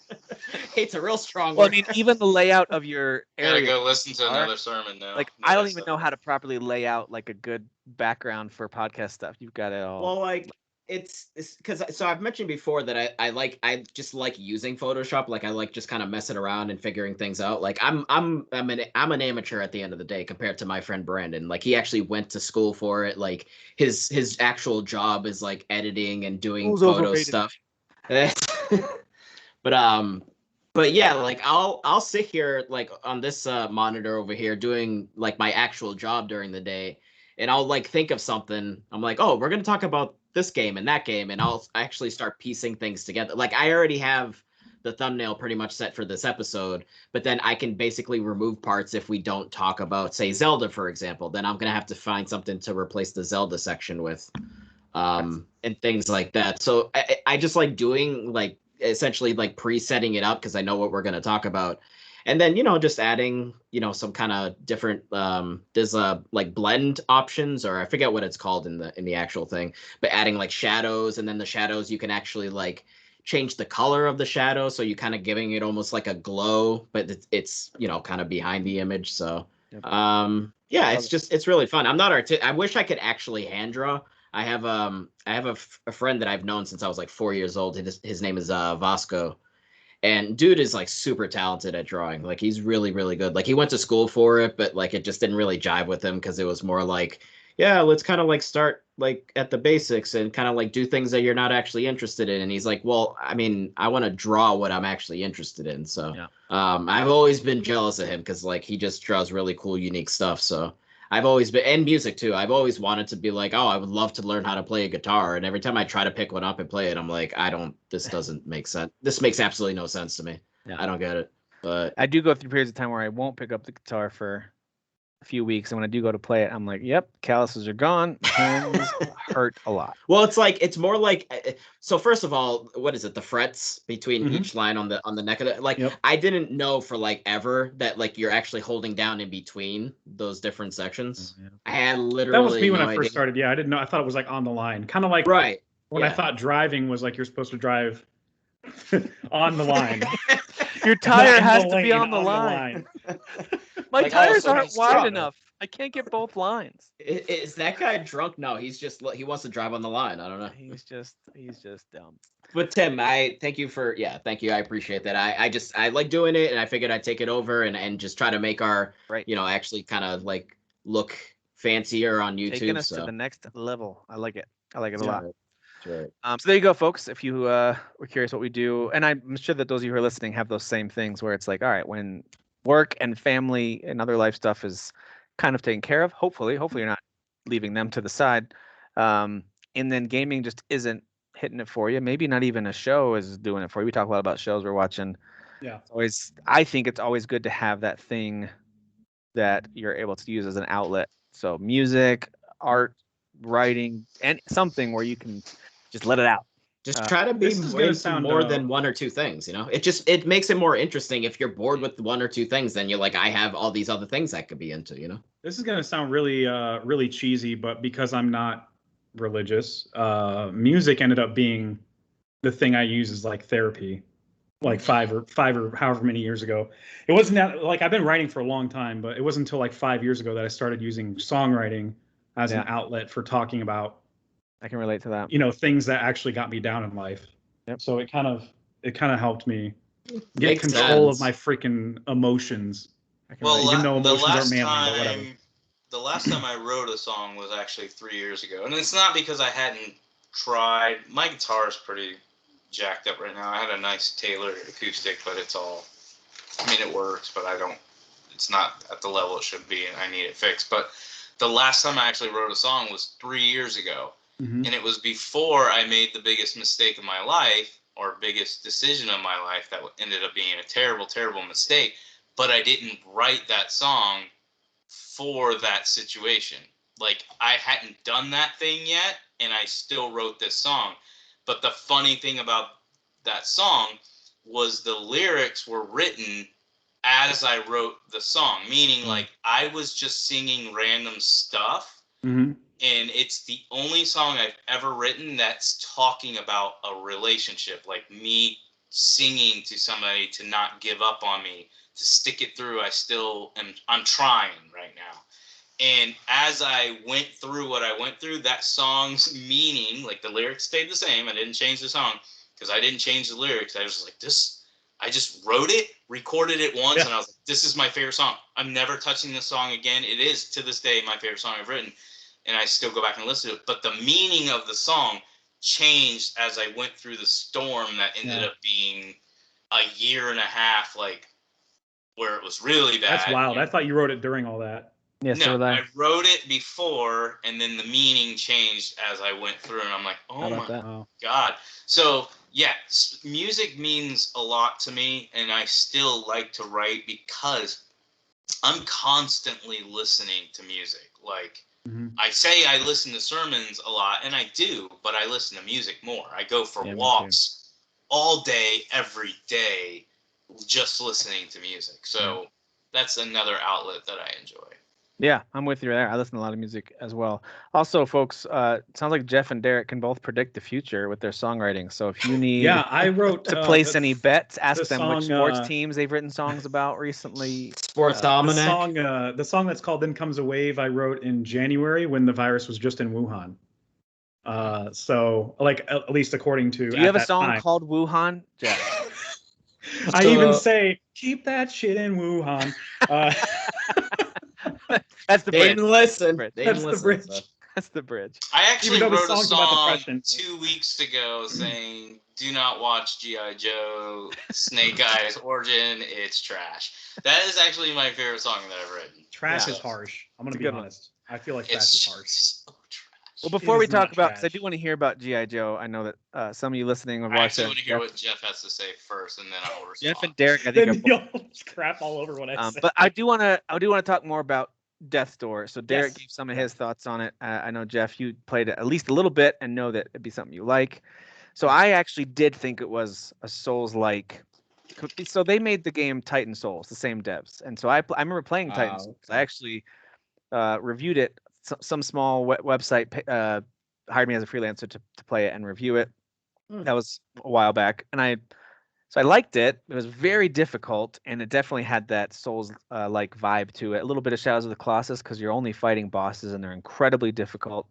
Hate's a real strong word. Well, I mean, even the layout of your area. Gotta go listen to another sermon now. Like, I don't even know how to properly lay out like a good background for podcast stuff. You've got it all. Well, like it's because so I've mentioned before that I just like using Photoshop. Like I like just kind of messing around and figuring things out. Like I'm an amateur at the end of the day compared to my friend Brandon. Like he actually went to school for it. Like his actual job is like editing and doing photo stuff. But yeah, like I'll sit here like on this monitor over here doing like my actual job during the day, and I'll like think of something. I'm like, oh, we're gonna talk about this game and that game, and I'll actually start piecing things together. Like I already have the thumbnail pretty much set for this episode, but then I can basically remove parts if we don't talk about, say, Zelda, for example. Then I'm gonna have to find something to replace the Zelda section with, and things like that. So I just like doing like essentially like pre-setting it up because I know what we're gonna talk about. And then, you know, just adding, you know, some kind of different there's like blend options, or I forget what it's called in the actual thing, but adding like shadows, and then the shadows you can actually like change the color of the shadow, so you kind of giving it almost like a glow, but it's you know, kind of behind the image. So yeah, it's really fun. I'm not I wish I could actually hand draw. I have a friend that I've known since I was like 4 years old. His name is Vasco. And dude is like super talented at drawing. Like he's really, really good. Like he went to school for it, but like it just didn't really jive with him because it was more like, yeah, let's kind of like start like at the basics and kind of like do things that you're not actually interested in. And he's like, well, I mean, I want to draw what I'm actually interested in. So I've always been jealous of him because like he just draws really cool, unique stuff. So I've always been, and music too. I've always wanted to be like, oh, I would love to learn how to play a guitar. And every time I try to pick one up and play it, I'm like, this doesn't make sense. This makes absolutely no sense to me. Yeah. I don't get it. But I do go through periods of time where I won't pick up the guitar for a few weeks. And when I do go to play it, I'm like, yep, calluses are gone. Hands hurt a lot. Well, it's more like, so first of all, what is it? The frets between each line on the neck of it. Like, I didn't know for like ever that like you're actually holding down in between those different sections. I had literally that was me when I first started. Yeah, I didn't know. I thought it was like on the line, kind of like right when I thought driving was like you're supposed to drive on the line. Your tire Not in has the to be lane, on the line. My Like, tires so aren't he's wide drunk. enough. I can't get both lines. Is that guy drunk? No, he wants to drive on the line. I don't know. He's just dumb. But Tim, I thank you for thank you. I appreciate that. I like doing it, and I figured I'd take it over and just try to make our Right. actually kind of like look fancier on YouTube. Taking us to the next level. I like it. I like it a lot. Right. So there you go, folks. If you were curious what we do, and I'm sure that those of you who are listening have those same things where it's like, all right, when work and family and other life stuff is kind of taken care of, hopefully you're not leaving them to the side. And then gaming just isn't hitting it for you. Maybe not even a show is doing it for you. We talk a lot about shows we're watching. Yeah. I think it's always good to have that thing that you're able to use as an outlet. So music, art, writing, and something where you can just let it out. Just try to be this is gonna into sound, more than one or two things. It makes it more interesting. If you're bored with one or two things, then you're like, I have all these other things I could be into. This is gonna sound really really cheesy, but because I'm not religious, music ended up being the thing I use as like therapy, like five or however many years ago. It wasn't that, like, I've been writing for a long time, but it wasn't until like 5 years ago that I started using songwriting as an outlet for talking about, I can relate to that. things that actually got me down in life. Yep. So it kind of helped me get Makes control of sense. my freaking emotions. Well, Even though the emotions last aren't manly, but whatever. time, the last time I wrote a song was actually 3 years ago, and it's not because I hadn't tried. My guitar is pretty jacked up right now. I had a nice Taylor acoustic, but it's all. I mean, it works, but I don't. It's not at the level it should be, and I need it fixed. But the last time I actually wrote a song was 3 years ago. Mhm. And it was before I made the biggest mistake of my life, or biggest decision of my life that ended up being a terrible, terrible mistake. But I didn't write that song for that situation. Like, I hadn't done that thing yet, and I still wrote this song. But the funny thing about that song was the lyrics were written as I wrote the song, meaning like I was just singing random stuff. Mhm. And it's the only song I've ever written that's talking about a relationship, like me singing to somebody to not give up on me, to stick it through. I'm trying right now. And as I went through what I went through, that song's meaning, like the lyrics stayed the same. I didn't change the song because I didn't change the lyrics. I was just like, I just wrote it, recorded it once, and I was like, this is my favorite song. I'm never touching this song again. It is, to this day, my favorite song I've written. And I still go back and listen to it. But the meaning of the song changed as I went through the storm that ended up being a year and a half, like, where it was really bad. That's wild. I thought you wrote it during all that. Yeah, no, I wrote it before, and then the meaning changed as I went through, and I'm like, oh my God. So, yeah, music means a lot to me, and I still like to write because I'm constantly listening to music. Like, I say I listen to sermons a lot, and I do, but I listen to music more. I go for walks all day, every day, just listening to music. So that's another outlet that I enjoy. Yeah, I'm with you there. I listen to a lot of music as well. Also, folks, it sounds like Jeff and Derek can both predict the future with their songwriting. So if you need I wrote to place any bets, ask them song, which sports teams they've written songs about recently. Sports Almanac. The song that's called "Then Comes a Wave" I wrote in January when the virus was just in Wuhan. So, like, at least according to. Do you have a song called Wuhan, Jeff? I even say, "Keep that shit in Wuhan." That's the bridge. That's the bridge. That's the bridge. I actually wrote a song depression. 2 weeks ago saying, "Do not watch G.I. Joe, Snake Eyes Origin. It's trash." That is actually my favorite song that I've written. Trash is harsh. I'm gonna be honest. I feel like trash is harsh. So trash. Well, before we talk about, because I do want to hear about G.I. Joe. I know that some of you listening have watched it. I want to hear what Jeff has to say first, and then I'll respond. Jeff and Derek, I think, you'll crap all over what I say. But I do want to talk more about Death's Door. So Derek gave some of his thoughts on it. I know, Jeff, you played it at least a little bit and know that it'd be something you like. So I actually did think it was a Souls-like. So they made the game Titan Souls, the same devs, and so I remember playing Titan Souls. I actually reviewed it. Some small website hired me as a freelancer to play it and review it. That was a while back, and I liked it. It was very difficult, and it definitely had that Souls like vibe to it. A little bit of Shadows of the Colossus because you're only fighting bosses, and they're incredibly difficult.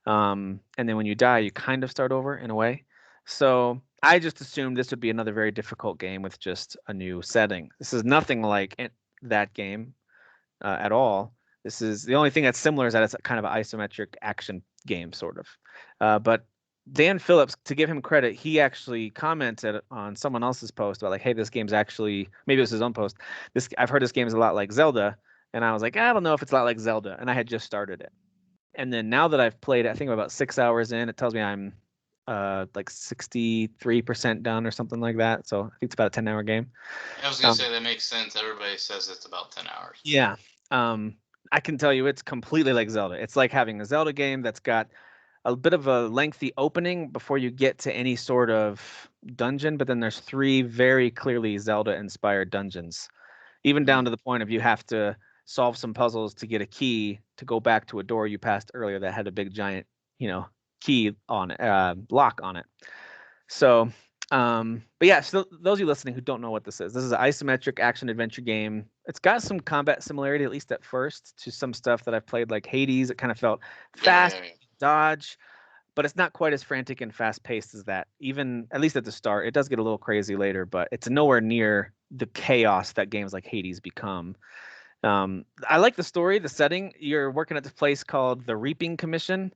And then when you die, you kind of start over in a way. So I just assumed this would be another very difficult game with just a new setting. This is nothing like that game at all. This is the only thing that's similar is that it's kind of an isometric action game, sort of. But Dan Phillips, to give him credit, he actually commented on someone else's post about like, "Hey, this game's actually maybe it was his own post. I've heard this game is a lot like Zelda," and I was like, "I don't know if it's a lot like Zelda," and I had just started it. And then now that I've played, I think I'm about 6 hours in, it tells me I'm like 63% done or something like that. So I think it's about a 10-hour game. I was gonna say that makes sense. Everybody says it's about 10 hours. Yeah. I can tell you it's completely like Zelda. It's like having a Zelda game that's got a bit of a lengthy opening before you get to any sort of dungeon, but then there's 3 very clearly Zelda-inspired dungeons, even down to the point of you have to solve some puzzles to get a key to go back to a door you passed earlier that had a big giant, key on it, lock on it. So, but yeah, so those of you listening who don't know what this is an isometric action adventure game. It's got some combat similarity, at least at first, to some stuff that I've played like Hades. It kind of felt fast, dodge, but it's not quite as frantic and fast paced as that. Even at least at the start, it does get a little crazy later, but it's nowhere near the chaos that games like Hades become. I like the story, the setting. You're working at this place called the Reaping Commission,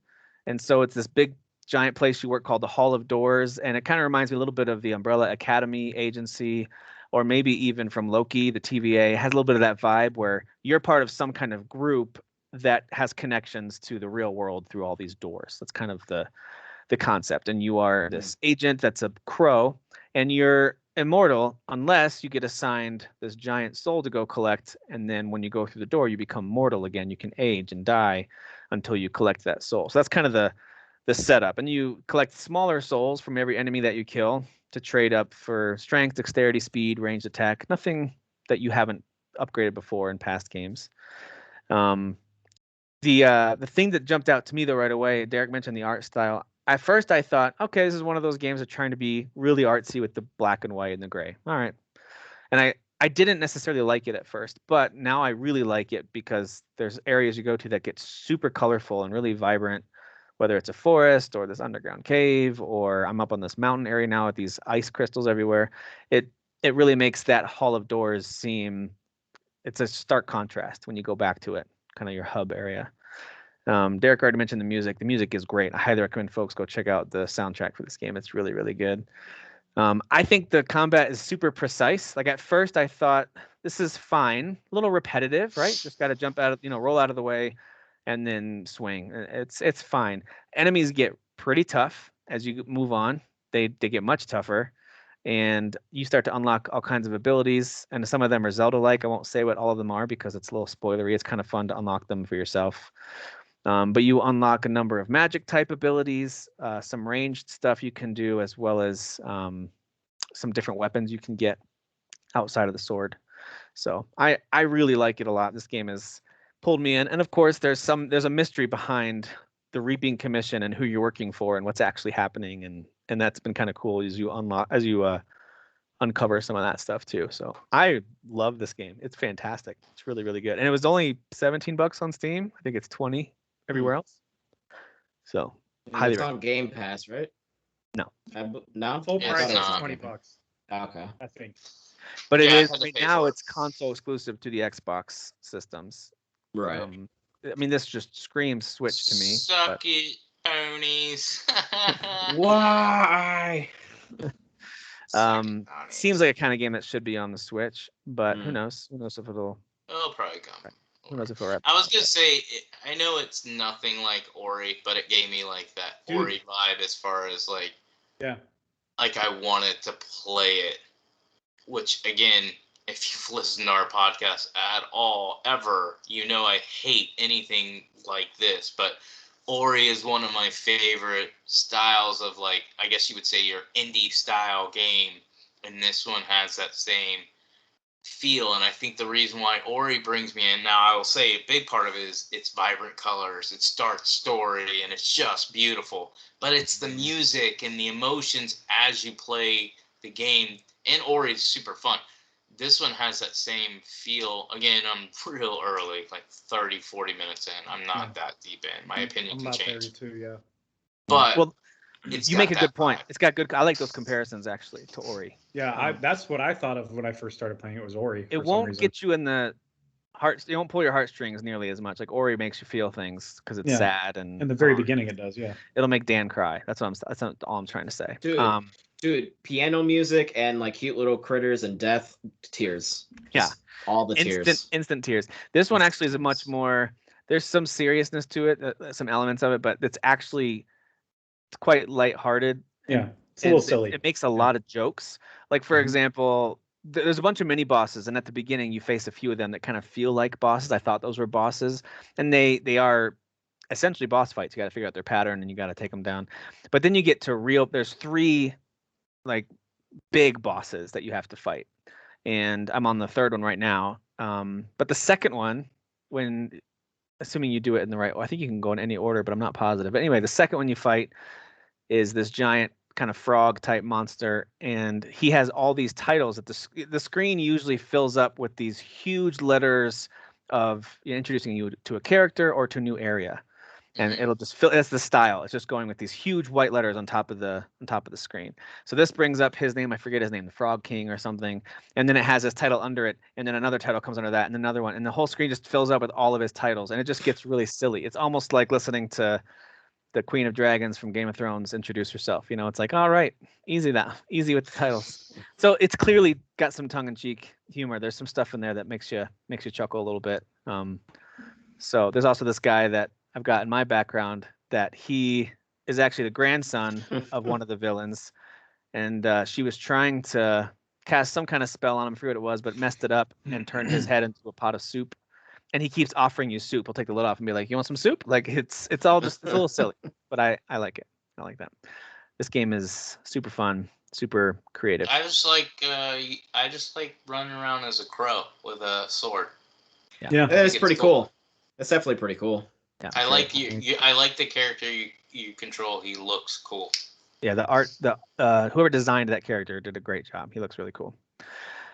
and so it's this big giant place you work called the Hall of Doors, and it kind of reminds me a little bit of the Umbrella Academy agency, or maybe even from Loki, the TVA. It has a little bit of that vibe where you're part of some kind of group that has connections to the real world through all these doors. That's kind of the concept. And you are this agent that's a crow, and you're immortal unless you get assigned this giant soul to go collect. And then when you go through the door, you become mortal again. You can age and die until you collect that soul. So that's kind of the setup. And you collect smaller souls from every enemy that you kill to trade up for strength, dexterity, speed, ranged attack. Nothing that you haven't upgraded before in past games. The thing that jumped out to me though right away, Derek mentioned the art style. At first I thought, okay, this is one of those games that trying to be really artsy with the black and white and the gray. All right. And I didn't necessarily like it at first, but now I really like it because there's areas you go to that get super colorful and really vibrant, whether it's a forest or this underground cave, or I'm up on this mountain area now with these ice crystals everywhere. It really makes that Hall of Doors seem, it's a stark contrast when you go back to it, kind of your hub area. Derek already mentioned the music. The music is great. I highly recommend folks go check out the soundtrack for this game. It's really, really good. I think the combat is super precise. Like at first I thought this is fine, a little repetitive, right? Just got to jump out of, roll out of the way and then swing. It's fine. Enemies get pretty tough as you move on. They get much tougher, and you start to unlock all kinds of abilities, and some of them are Zelda-like. I won't say what all of them are because it's a little spoilery. It's kind of fun to unlock them for yourself. But you unlock a number of magic type abilities, some ranged stuff you can do, as well as some different weapons you can get outside of the sword. So I really like it a lot. This game has pulled me in, and of course there's a mystery behind the Reaping Commission and who you're working for and what's actually happening, and that's been kind of cool as you uncover some of that stuff too. So I love this game. It's fantastic. It's really, really good. And it was only $17 on Steam. I think it's 20 everywhere else. So It's on Game Pass, right? No. No? Full Yeah, price it's is not. $20. Okay. I think. But it Yeah, I is had to right pay now. for it. It's console exclusive to the Xbox systems. Right. I mean, this just screams Switch to me. Suck it, ponies. Why? Suck it, ponies. Seems like a kind of game that should be on the Switch, but who Mm. knows? Who knows if it'll? It'll probably come. Who knows if it'll? I was gonna say, I know it's nothing like Ori, but it gave me like that Dude. Ori vibe as far as like Yeah. I wanted to play it. Which again, if you've listened to our podcast at all ever, you know I hate anything like this. But Ori is one of my favorite styles of like, I guess you would say your indie style game, and this one has that same feel, and I think the reason why Ori brings me in, now I will say a big part of it is its vibrant colors, its dark story, and it's just beautiful. But it's the music and the emotions as you play the game, and Ori is super fun. This one has that same feel. Again, I'm real early, like 30, 40 minutes in. I'm not that deep in. My opinion I'm can about change. 32, yeah. But Well, it's you got make a that good point. vibe. It's got good. I like those comparisons actually to Ori. Yeah, that's what I thought of when I first started playing. It was Ori. It For some won't reason. get you in the heart. You won't pull your heartstrings nearly as much. Like Ori makes you feel things because it's Yeah. sad and In the very beginning, it does. Yeah. it'll make Dan cry. That's all I'm trying to say. Dude, piano music and like cute little critters and death, tears. Just all the tears. Instant tears. This one actually is a much more. There's some seriousness to it, some elements of it, but it's actually quite lighthearted. Yeah, it's a little silly. It makes a lot of jokes. Like for example, there's a bunch of mini bosses, and at the beginning you face a few of them that kind of feel like bosses. I thought those were bosses, and they are essentially boss fights. You got to figure out their pattern, and you got to take them down. But then you get to real. There's 3 like big bosses that you have to fight, and I'm on the 3rd one right now. But the second one, when assuming you do it in the right, I think you can go in any order, but I'm not positive. But anyway, the second one you fight is this giant kind of frog type monster, and he has all these titles that the screen usually fills up with these huge letters of introducing you to a character or to a new area, and it'll just fill. That's the style. It's just going with these huge white letters on top of the screen. So this brings up his name. I forget his name, the Frog King or something, and then it has his title under it, and then another title comes under that, and another one, and the whole screen just fills up with all of his titles, and it just gets really silly. It's almost like listening to the Queen of Dragons from Game of Thrones introduce herself. It's like, all right, easy with the titles. So it's clearly got some tongue-in-cheek humor. There's some stuff in there that makes you chuckle a little bit. So there's also this guy that I've got in my background that he is actually the grandson of one of the villains, and she was trying to cast some kind of spell on him, I forget what it was, but messed it up and turned his head into a pot of soup. And he keeps offering you soup. He'll take the lid off and be like, "You want some soup?" Like it's all just it's a little silly, but I like it. I like that. This game is super fun, super creative. I just like running around as a crow with a sword. Yeah, it's pretty cool. It's definitely pretty cool. Yeah, I like you. I like the character you control. He looks cool. Yeah, the art, whoever designed that character did a great job. He looks really cool.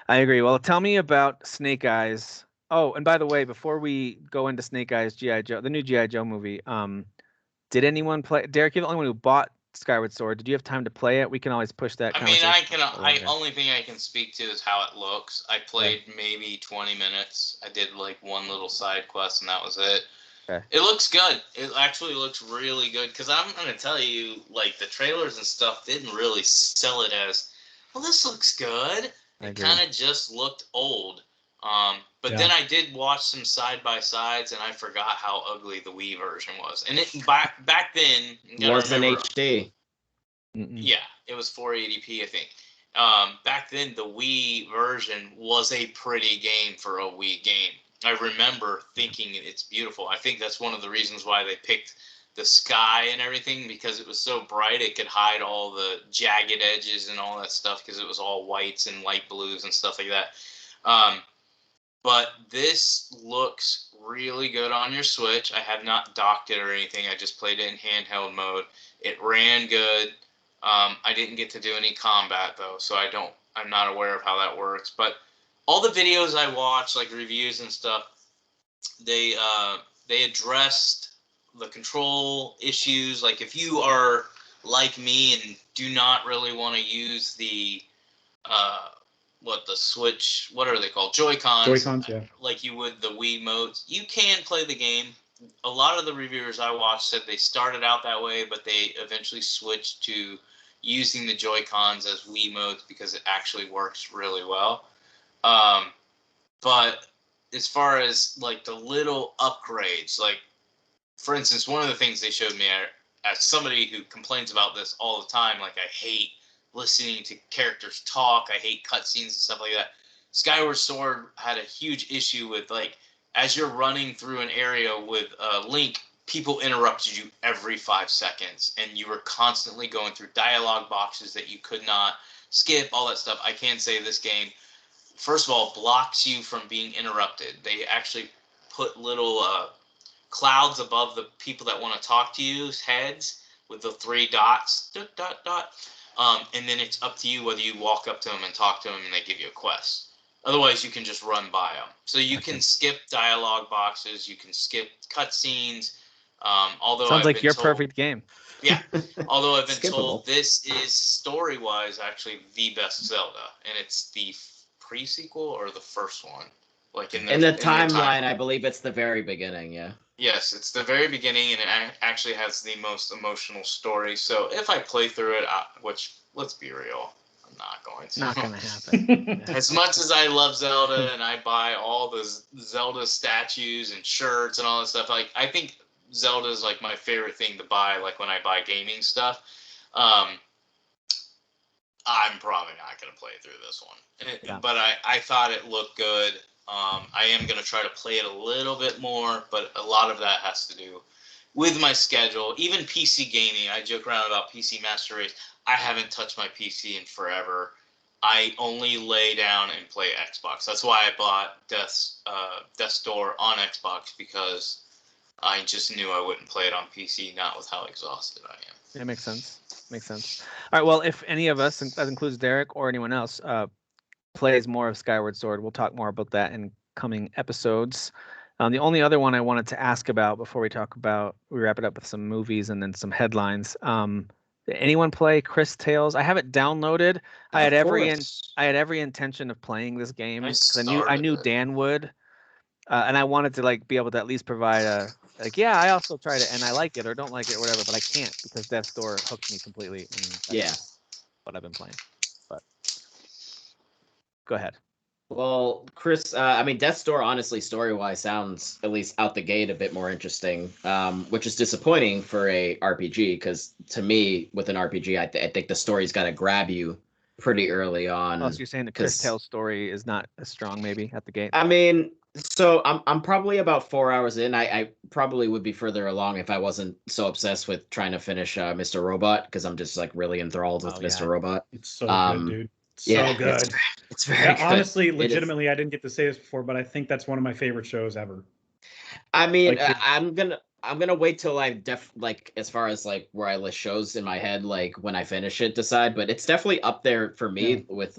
I agree. Well, tell me about Snake Eyes. Oh, and by the way, before we go into Snake Eyes G.I. Joe, the new G.I. Joe movie, did anyone play? Derek, you're the only one who bought Skyward Sword. Did you have time to play it? We can always push that. I mean, only thing I can speak to is how it looks. I played maybe 20 minutes. I did like one little side quest, and that was it. Okay. It looks good. It actually looks really good. Because I'm going to tell you, like, the trailers and stuff didn't really sell it as, well, this looks good. It kind of just looked old. But then I did watch some side-by-sides, and I forgot how ugly the Wii version was. And it back then... wasn't HD. Yeah, it was 480p, I think. Back then, the Wii version was a pretty game for a Wii game. I remember thinking it's beautiful. I think that's one of the reasons why they picked the sky and everything, because it was so bright it could hide all the jagged edges and all that stuff, because it was all whites and light blues and stuff like that. But this looks really good on your Switch. I have not docked it or anything. I just played it in handheld mode. It ran good. I didn't get to do any combat though, so I'm not aware of how that works. But all the videos I watched, like reviews and stuff, they addressed the control issues. Like if you are like me and do not really want to use the the Switch, what are they called? Joy-Cons. Joy-Cons, yeah. Like you would the Wii modes. You can play the game. A lot of the reviewers I watched said they started out that way, but they eventually switched to using the Joy-Cons as Wii modes because it actually works really well. But as far as like the little upgrades, like for instance, one of the things they showed me, as somebody who complains about this all the time, like I hate listening to characters talk, I hate cutscenes and stuff like that. Skyward Sword had a huge issue with, like, as you're running through an area with Link, people interrupted you every 5 seconds, and you were constantly going through dialogue boxes that you could not skip, all that stuff. I can say this game, first of all, blocks you from being interrupted. They actually put little clouds above the people that want to talk to you's heads with the 3 dots, dot, dot, dot. And then it's up to you whether you walk up to them and talk to them and they give you a quest. Otherwise, you can just run by them. So you can skip dialogue boxes. You can skip cutscenes. Although Sounds I've like been your told, perfect game. Yeah. Although I've been Skippable. told this is story-wise actually the best Zelda, and it's the pre-sequel or the first one. Like in the timeline, I believe it's the very beginning. Yeah. Yes, it's the very beginning, and it actually has the most emotional story. So if I play through it, which let's be real, I'm not going to. Not gonna happen. As much as I love Zelda and I buy all the Zelda statues and shirts and all that stuff, like I think Zelda is like my favorite thing to buy. Like when I buy gaming stuff, I'm probably not gonna play through this one. Yeah. But I thought it looked good. I am gonna try to play it a little bit more, but a lot of that has to do with my schedule. Even PC gaming, I joke around about PC Master Race. I haven't touched my PC in forever. I only lay down and play Xbox. That's why I bought Death's Door on Xbox, because I just knew I wouldn't play it on PC, not with how exhausted I am. That makes sense. Makes sense. All right. Well, if any of us, that includes Derek or anyone else, plays more of Skyward Sword, we'll talk more about that in coming episodes. The only other one I wanted to ask about before we wrap it up with some movies and then some headlines. Did anyone play Cris Tales? I have it downloaded. I had every intention of playing this game because I knew Dan would, and I wanted to like be able to at least provide I also tried it and I like it or don't like it or whatever, but I can't because Death's Door hooked me completely. And that's what I've been playing. But go ahead. Well, Chris, I mean, Death's Door, honestly, story-wise, sounds, at least out the gate, a bit more interesting, which is disappointing for a RPG, because to me, with an RPG, I think the story's got to grab you pretty early on. Oh, so you're saying the Cris Tales story is not as strong, maybe, at the gate? I mean, so I'm probably about 4 hours in. I probably would be further along if I wasn't so obsessed with trying to finish Mr. Robot, because I'm just, like, really enthralled with Mr. Robot. It's so good, dude. So good. It's very good. Honestly, legitimately, I didn't get to say this before, but I think that's one of my favorite shows ever. I mean, like, I'm gonna wait till I as far as like where I list shows in my head, like when I finish it, decide. But it's definitely up there for me with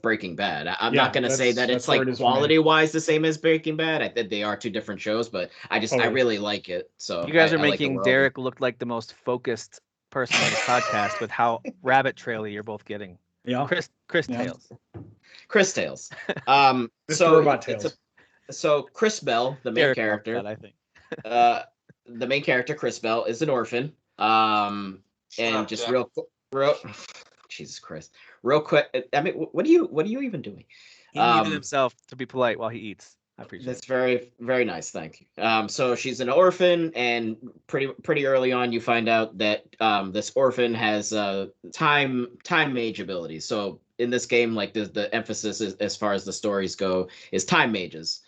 Breaking Bad. I'm not gonna say that it's like quality wise the same as Breaking Bad. I think they are 2 different shows, but I really like it. So you guys are making Derek look like the most focused person on this podcast with how rabbit traily you're both getting. Yeah, Cris Tales. Cris Tales. So Robot Tales. So Chris Bell, the main character, I think. The main character, Chris Bell, is an orphan. And just real, Jesus Christ, real quick. I mean, what are you even doing? He muted himself to be polite while he eats. I appreciate that's very, very nice. Thank you. So she's an orphan, and pretty early on, you find out that this orphan has time mage abilities. So in this game, like the emphasis is, as far as the stories go, is time mages.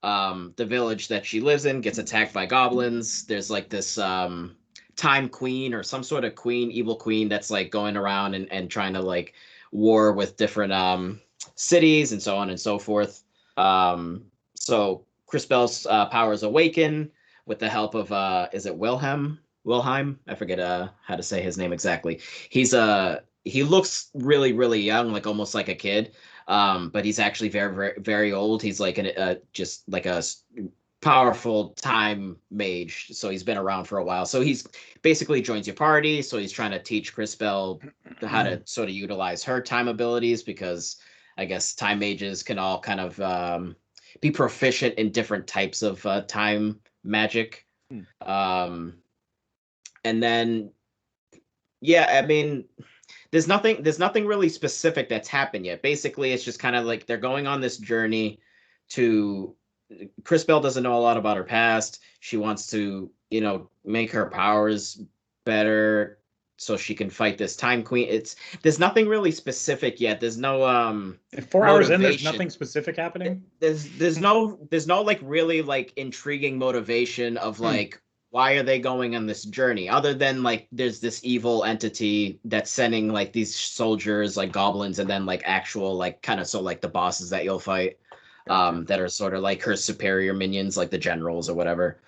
The village that she lives in gets attacked by goblins. There's like this time queen or some sort of evil queen that's like going around and trying to like war with different cities and so on and so forth. So Chris Bell's powers awaken with the help of is it Wilhelm? I forget how to say his name exactly. He looks really, really young, like almost like a kid. But he's actually very, very, very old. He's like just like a powerful time mage. So he's been around for a while. So he's basically joins your party. So he's trying to teach Chris Bell how to sort of utilize her time abilities, because I guess time mages can all kind of be proficient in different types of time magic. And then, I mean, there's nothing really specific that's happened yet. Basically, it's just kind of like they're going on this journey to. Chris Bell doesn't know a lot about her past. She wants to, make her powers better so she can fight this time queen. There's nothing really specific yet. There's no 4 hours in, there's nothing specific happening. There's no like really like intriguing motivation of like why are they going on this journey? Other than like there's this evil entity that's sending like these soldiers, like goblins, and then like actual like kind of so like the bosses that you'll fight, Gotcha. that are sort of like her superior minions, like the generals or whatever.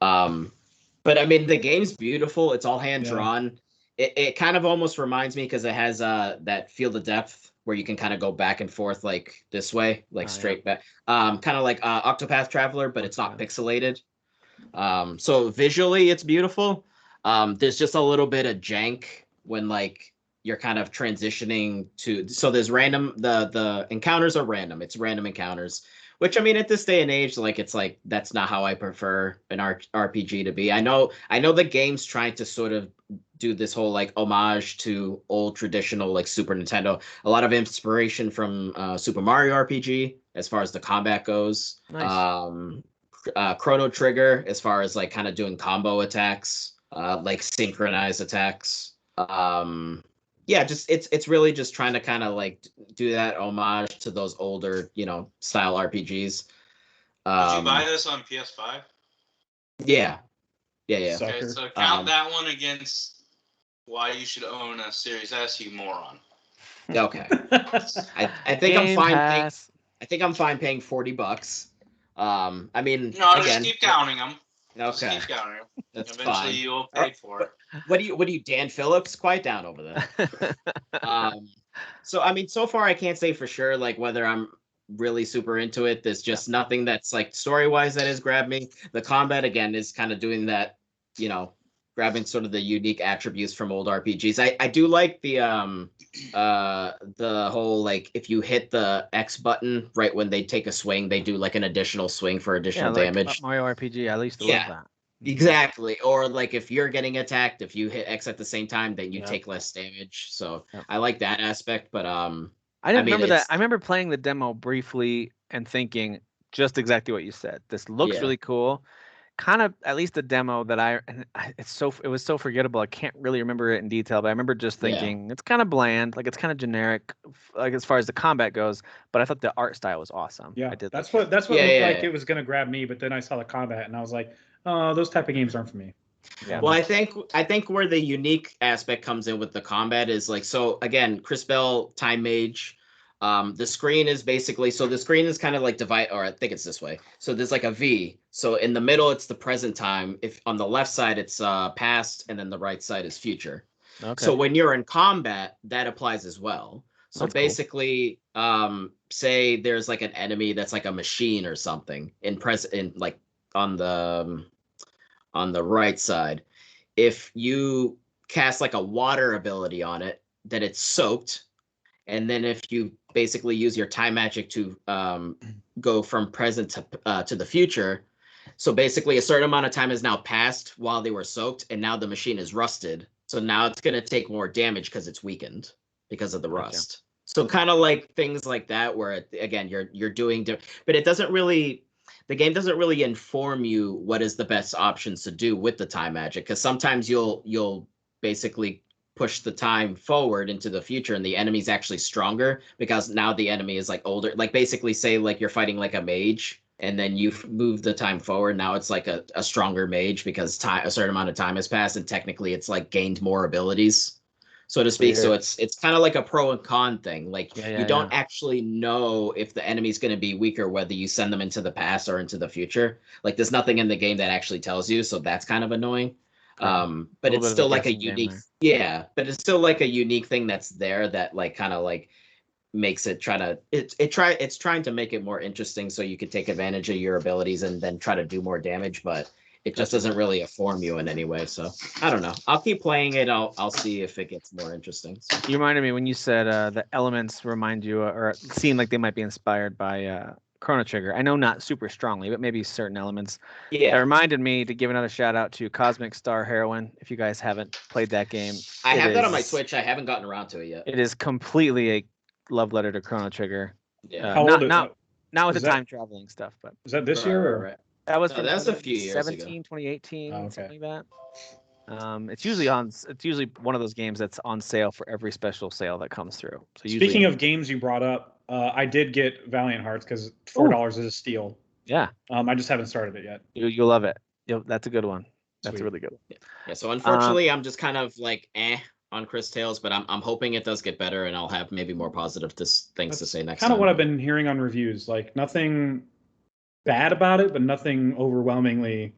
But I mean the game's beautiful. It's all hand drawn. It kind of almost reminds me because it has that field of depth where you can kind of go back and forth like this way, like straight back. Kind of like Octopath Traveler, but it's not pixelated. So visually it's beautiful. There's just a little bit of jank when like you're kind of transitioning to, so there's random, the encounters are random. It's random encounters, which I mean at this day and age, like it's like that's not how I prefer an RPG to be. I know the game's trying to sort of do this whole like homage to old traditional like Super Nintendo. A lot of inspiration from Super Mario RPG as far as the combat goes. Nice. Chrono Trigger as far as like kind of doing combo attacks, like synchronized attacks. Yeah, just it's really just trying to kind of like do that homage to those older, style RPGs. Did you buy this on PS5? Yeah. Okay, so count that one against why you should own a Series S, you moron. Okay. I think I'm fine paying, I think I'm fine paying $40. I mean, no, again, just keep counting them. Okay. Just keep counting them. That's Eventually fine. you will pay for it. What do you Dan Phillips? Quiet down over there. So I mean, so far I can't say for sure like whether I'm really super into it. There's just nothing that's like story-wise that has grabbed me. The combat again is kind of doing that, grabbing sort of the unique attributes from old RPGs. I do like the whole like if you hit the X button right when they take a swing, they do like an additional swing for additional damage. Like Mario RPG, I used to love that. Exactly. Or like if you're getting attacked, if you hit X at the same time, then you take less damage. So I like that aspect, but I didn't remember that. I remember playing the demo briefly and thinking just exactly what you said. This looks really cool. Kind of, at least the demo that it was so forgettable. I can't really remember it in detail, but I remember just thinking it's kind of bland, like it's kind of generic, like as far as the combat goes. But I thought the art style was awesome. Yeah, I did. That's what looked like it was gonna grab me. But then I saw the combat and I was like, oh, those type of games aren't for me. Yeah. Well, I think where the unique aspect comes in with the combat is like, so again, Chris Bell, Time Mage. The screen is basically, so the screen is kind of like or I think it's this way. So there's like a V. So in the middle, it's the present time. If on the left side, it's past, and then the right side is future. Okay. So when you're in combat, that applies as well. So that's basically, cool. Say there's like an enemy that's like a machine or something like on the right side. If you cast like a water ability on it, then it's soaked. And then if you basically use your time magic to go from present to the future, so basically a certain amount of time has now passed while they were soaked, and now the machine is rusted. So now it's going to take more damage because it's weakened because of the rust. So kind of like things like that, where again you're doing, but it doesn't really. The game doesn't really inform you what is the best options to do with the time magic, because sometimes you'll basically push the time forward into the future and the enemy's actually stronger because now the enemy is like older. Like basically say like you're fighting like a mage and then you move the time forward. Now it's like a stronger mage because a certain amount of time has passed and technically it's like gained more abilities, so to speak. So it's kind of like a pro and con thing. Like you don't actually know if the enemy's going to be weaker, whether you send them into the past or into the future. Like there's nothing in the game that actually tells you. So that's kind of annoying. But it's still like a unique, but it's still like a unique thing that's there that like kind of like makes it it's trying to make it more interesting so you could take advantage of your abilities and then try to do more damage, but it just doesn't really inform you in any way. So I don't know. I'll keep playing it. I'll see if it gets more interesting. So. You reminded me when you said the elements remind you or seem like they might be inspired by Chrono Trigger. I know not super strongly, but maybe certain elements. Yeah. That reminded me to give another shout out to Cosmic Star Heroine. If you guys haven't played that game, I have that on my Switch. I haven't gotten around to it yet. It is completely a love letter to Chrono Trigger. Yeah. How old is not with the time traveling stuff, but is that this year or? Right. That was that's a few years 2017, 2018, something like that. It's usually one of those games that's on sale for every special sale that comes through. So speaking of games you brought up, I did get Valiant Hearts because $4 is a steal. Yeah. I just haven't started it yet. You'll love it. That's a good one. That's Sweet. really good. Yeah, so unfortunately, I'm just kind of like on Cris Tales, but I'm hoping it does get better, and I'll have maybe more positive things to say next Kind time. of what I've been hearing on reviews. Like nothing bad about it, but nothing overwhelmingly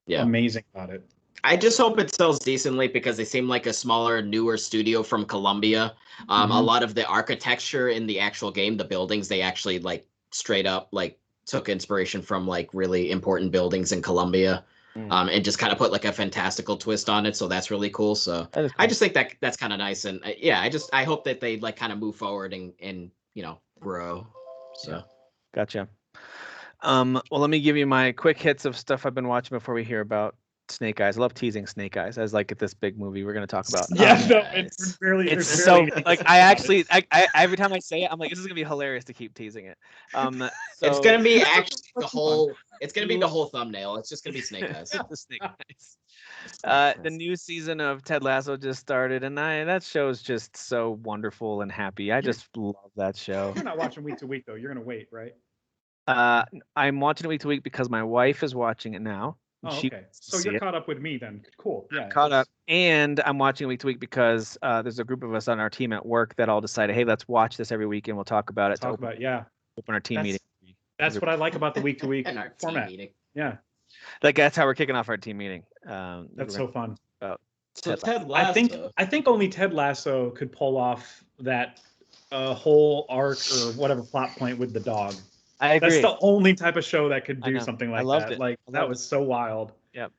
amazing about it. I just hope it sells decently because they seem like a smaller, newer studio from Colombia. A lot of the architecture in the actual game, the buildings, they actually like straight up like took inspiration from like really important buildings in Colombia. And just kind of put like a fantastical twist on it, so that's really cool. So That is cool. I just think that that's kind of nice, and I hope that they like kind of move forward and grow. So Gotcha. Well, let me give you my quick hits of stuff I've been watching before we hear about Snake Eyes. I love teasing Snake Eyes as like this big movie we're going to talk about. It's barely. It's so like I every time I say it, I'm like, this is gonna be hilarious to keep teasing it. So, it's gonna be actually the whole. It's gonna be the whole thumbnail. It's just gonna be Snake Eyes. The Snake Eyes. The new season of Ted Lasso just started, and that show's just so wonderful and happy. I just love that show. You're not watching week to week though. You're gonna wait, right? I'm watching it week to week because my wife is watching it now. Oh, okay. So you're caught up with me then. Cool. Yeah. Caught up, and I'm watching it week to week because there's a group of us on our team at work that all decided, hey, let's watch this every week and we'll talk about it. Open our team meeting. That's what I like about the week to week format. Yeah. Like that's how we're kicking off our team meeting. That's so fun. So Ted Lasso. I think only Ted Lasso could pull off that whole arc or whatever plot point with the dog. I agree. That's the only type of show that could do something like that. It. Like that was so wild. Yep.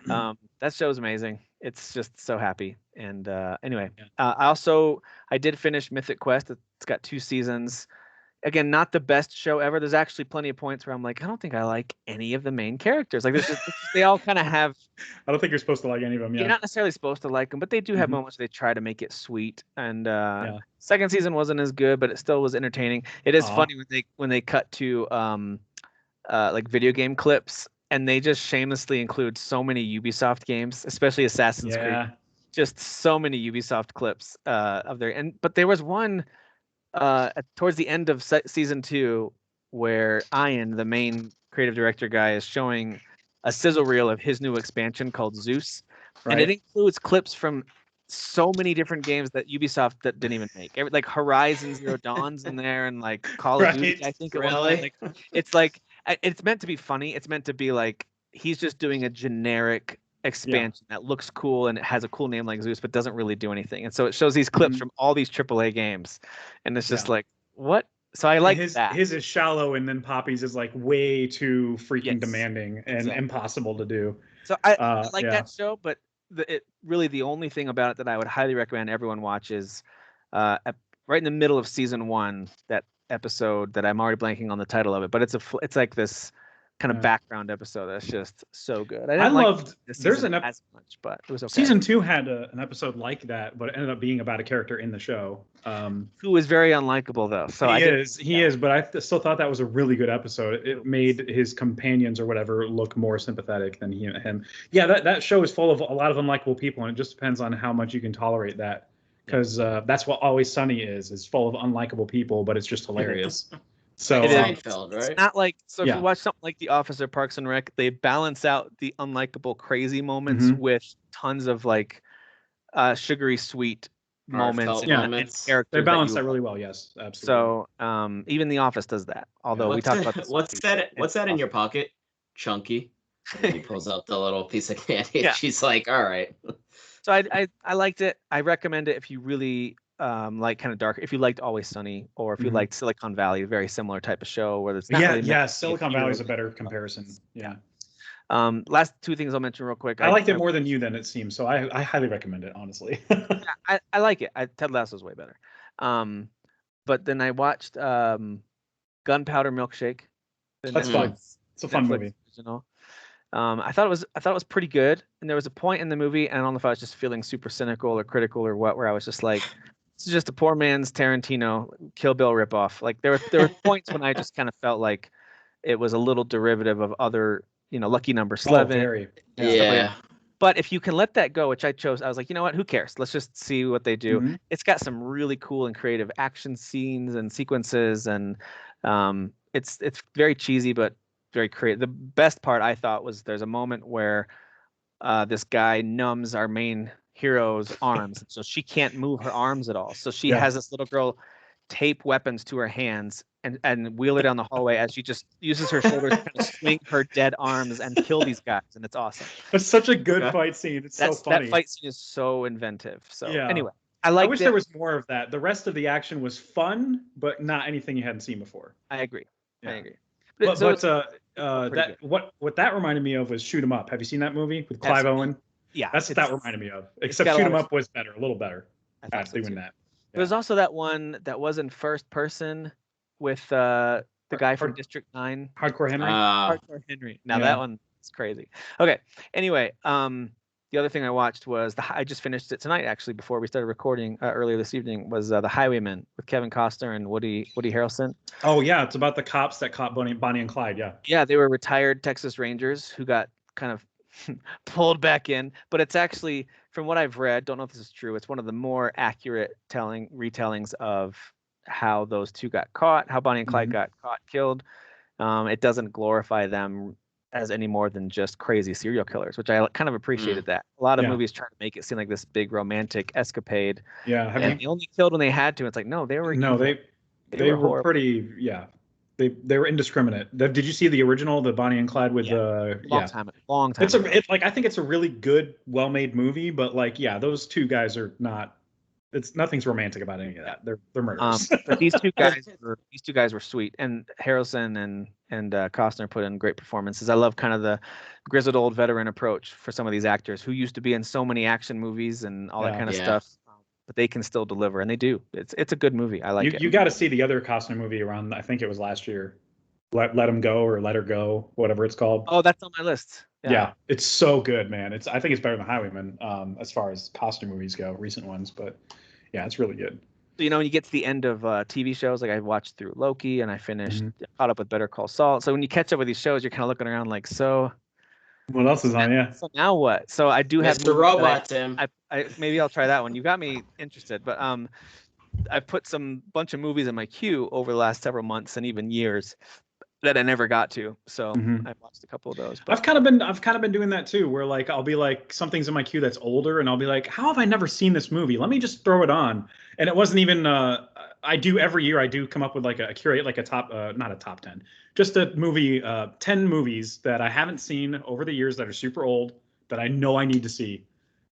That show's amazing. It's just so happy. And anyway, I did finish Mythic Quest. It's got 2 seasons. Again, not the best show ever. There's actually plenty of points where I'm like, I don't think I like any of the main characters. Like they all kind of have. I don't think you're supposed to like any of them. Yeah. You're not necessarily supposed to like them, but they do have moments where they try to make it sweet. And second season wasn't as good, but it still was entertaining. It is funny when they cut to like video game clips, and they just shamelessly include so many Ubisoft games, especially Assassin's Creed. Just so many Ubisoft clips of their but there was one. Towards the end of season 2, where Ian, the main creative director guy, is showing a sizzle reel of his new expansion called Zeus, and it includes clips from so many different games that Ubisoft that didn't even make. Like Horizon Zero Dawn's in there, and like Call of Duty. I think it's like it's meant to be funny. It's meant to be like he's just doing a generic expansion that looks cool and it has a cool name like Zeus but doesn't really do anything, and so it shows these clips from all these AAA games, and it's just like what. So I like that his is shallow, and then Poppy's is like way too freaking demanding and impossible to do. So I like that show, but really the only thing about it that I would highly recommend everyone watch is right in the middle of season 1, that episode that I'm already blanking on the title of it, but it's like this kind of background episode that's just so good. I loved there's an as much, but it was okay. Season 2 had an episode like that, but it ended up being about a character in the show who is very unlikable though. So he is, but I still thought that was a really good episode. It made his companions or whatever look more sympathetic than him. Yeah, that show is full of a lot of unlikable people, and it just depends on how much you can tolerate that, because that's what Always Sunny is full of unlikable people, but it's just hilarious. So Seinfeld, right? It's not like if you watch something like The Office or Parks and Rec, they balance out the unlikable, crazy moments with tons of like sugary sweet moments and characters. They balance that really well. Yes, absolutely. So even The Office does that. Although we talked about this. What's that in your pocket? Chunky. He pulls out the little piece of candy. And she's like, "All right." So I liked it. I recommend it if you really like kind of dark. If you liked Always Sunny, or if you liked Silicon Valley, very similar type of show where it's not Silicon Valley is a better comparison. Yeah. Last 2 things I'll mention real quick. I liked it more than you, then it seems. So I highly recommend it, honestly. I like it. Ted Lasso's way better. But then I watched Gunpowder Milkshake. That's fun. It's a fun movie. Original. I thought it was pretty good, and there was a point in the movie, and I don't know if I was just feeling super cynical or critical or what, where I was just like, this is just a poor man's Tarantino Kill Bill ripoff. Like there were points when I just kind of felt like it was a little derivative of other, Lucky Number 11. Yeah. But if you can let that go, which I chose, I was like, you know what? Who cares? Let's just see what they do. It's got some really cool and creative action scenes and sequences, and it's very cheesy but very creative. The best part I thought was there's a moment where this guy numbs our main hero's arms, so she can't move her arms at all. So she has this little girl tape weapons to her hands and wheel her down the hallway as she just uses her shoulders to kind of swing her dead arms and kill these guys, and it's awesome. It's such a good fight scene. It's so funny. That fight scene is so inventive. So anyway, I wish there was more of that. The rest of the action was fun, but not anything you hadn't seen before. I agree. I agree. But what that reminded me of was Shoot 'Em Up. Have you seen that movie with Clive Owen? Yeah, that's what that reminded me of. Except Shoot 'Em Up was better, a little better at doing that. There was also that one that was in first person with the guy from District 9. Hardcore Henry. Hardcore Henry. Now that one is crazy. Okay. Anyway, the other thing I watched was I just finished it tonight actually before we started recording earlier this evening was The Highwaymen with Kevin Costner and Woody Harrelson. Oh yeah, it's about the cops that caught Bonnie and Clyde. Yeah. Yeah, they were retired Texas Rangers who got kind of pulled back in, but it's actually, from what I've read, don't know if this is true, it's one of the more accurate retellings of how those two got caught, how Bonnie and Clyde got caught, killed. It doesn't glorify them as any more than just crazy serial killers, which I kind of appreciated that. A lot of movies try to make it seem like this big romantic escapade. Yeah. And they only killed when they had to. It's like, no, they were they were pretty, They were indiscriminate. Did you see the original, the Bonnie and Clyde with long time ago. I think it's a really good, well-made movie, but those two guys are not. Nothing's romantic about any of that. They're murderers. But these two guys were sweet, and Harrelson and Costner put in great performances. I love kind of the grizzled old veteran approach for some of these actors who used to be in so many action movies and all that kind of stuff. But they can still deliver, and they do. It's a good movie. I like it. You got to see the other Costner movie around. I think it was last year. Let Him Go or Let Her Go, whatever it's called. Oh, that's on my list. Yeah, it's so good, man. I think it's better than Highwaymen as far as Costner movies go, recent ones. But yeah, it's really good. So, when you get to the end of TV shows, like I watched through Loki, and I finished caught up with Better Call Saul. So when you catch up with these shows, you're kind of looking around like, so. What else is on? Yeah. So now what? So I do have Mr. Robot, Tim. I maybe I'll try that one. You got me interested, but I put some bunch of movies in my queue over the last several months and even years that I never got to. So I've watched a couple of those. But. I've kind of been doing that too, where like I'll be like something's in my queue that's older, and I'll be like, how have I never seen this movie? Let me just throw it on. And it wasn't even. I do every year. I do come up with like a curate, like a top, not a top 10, just a movie, 10 movies that I haven't seen over the years that are super old that I know I need to see.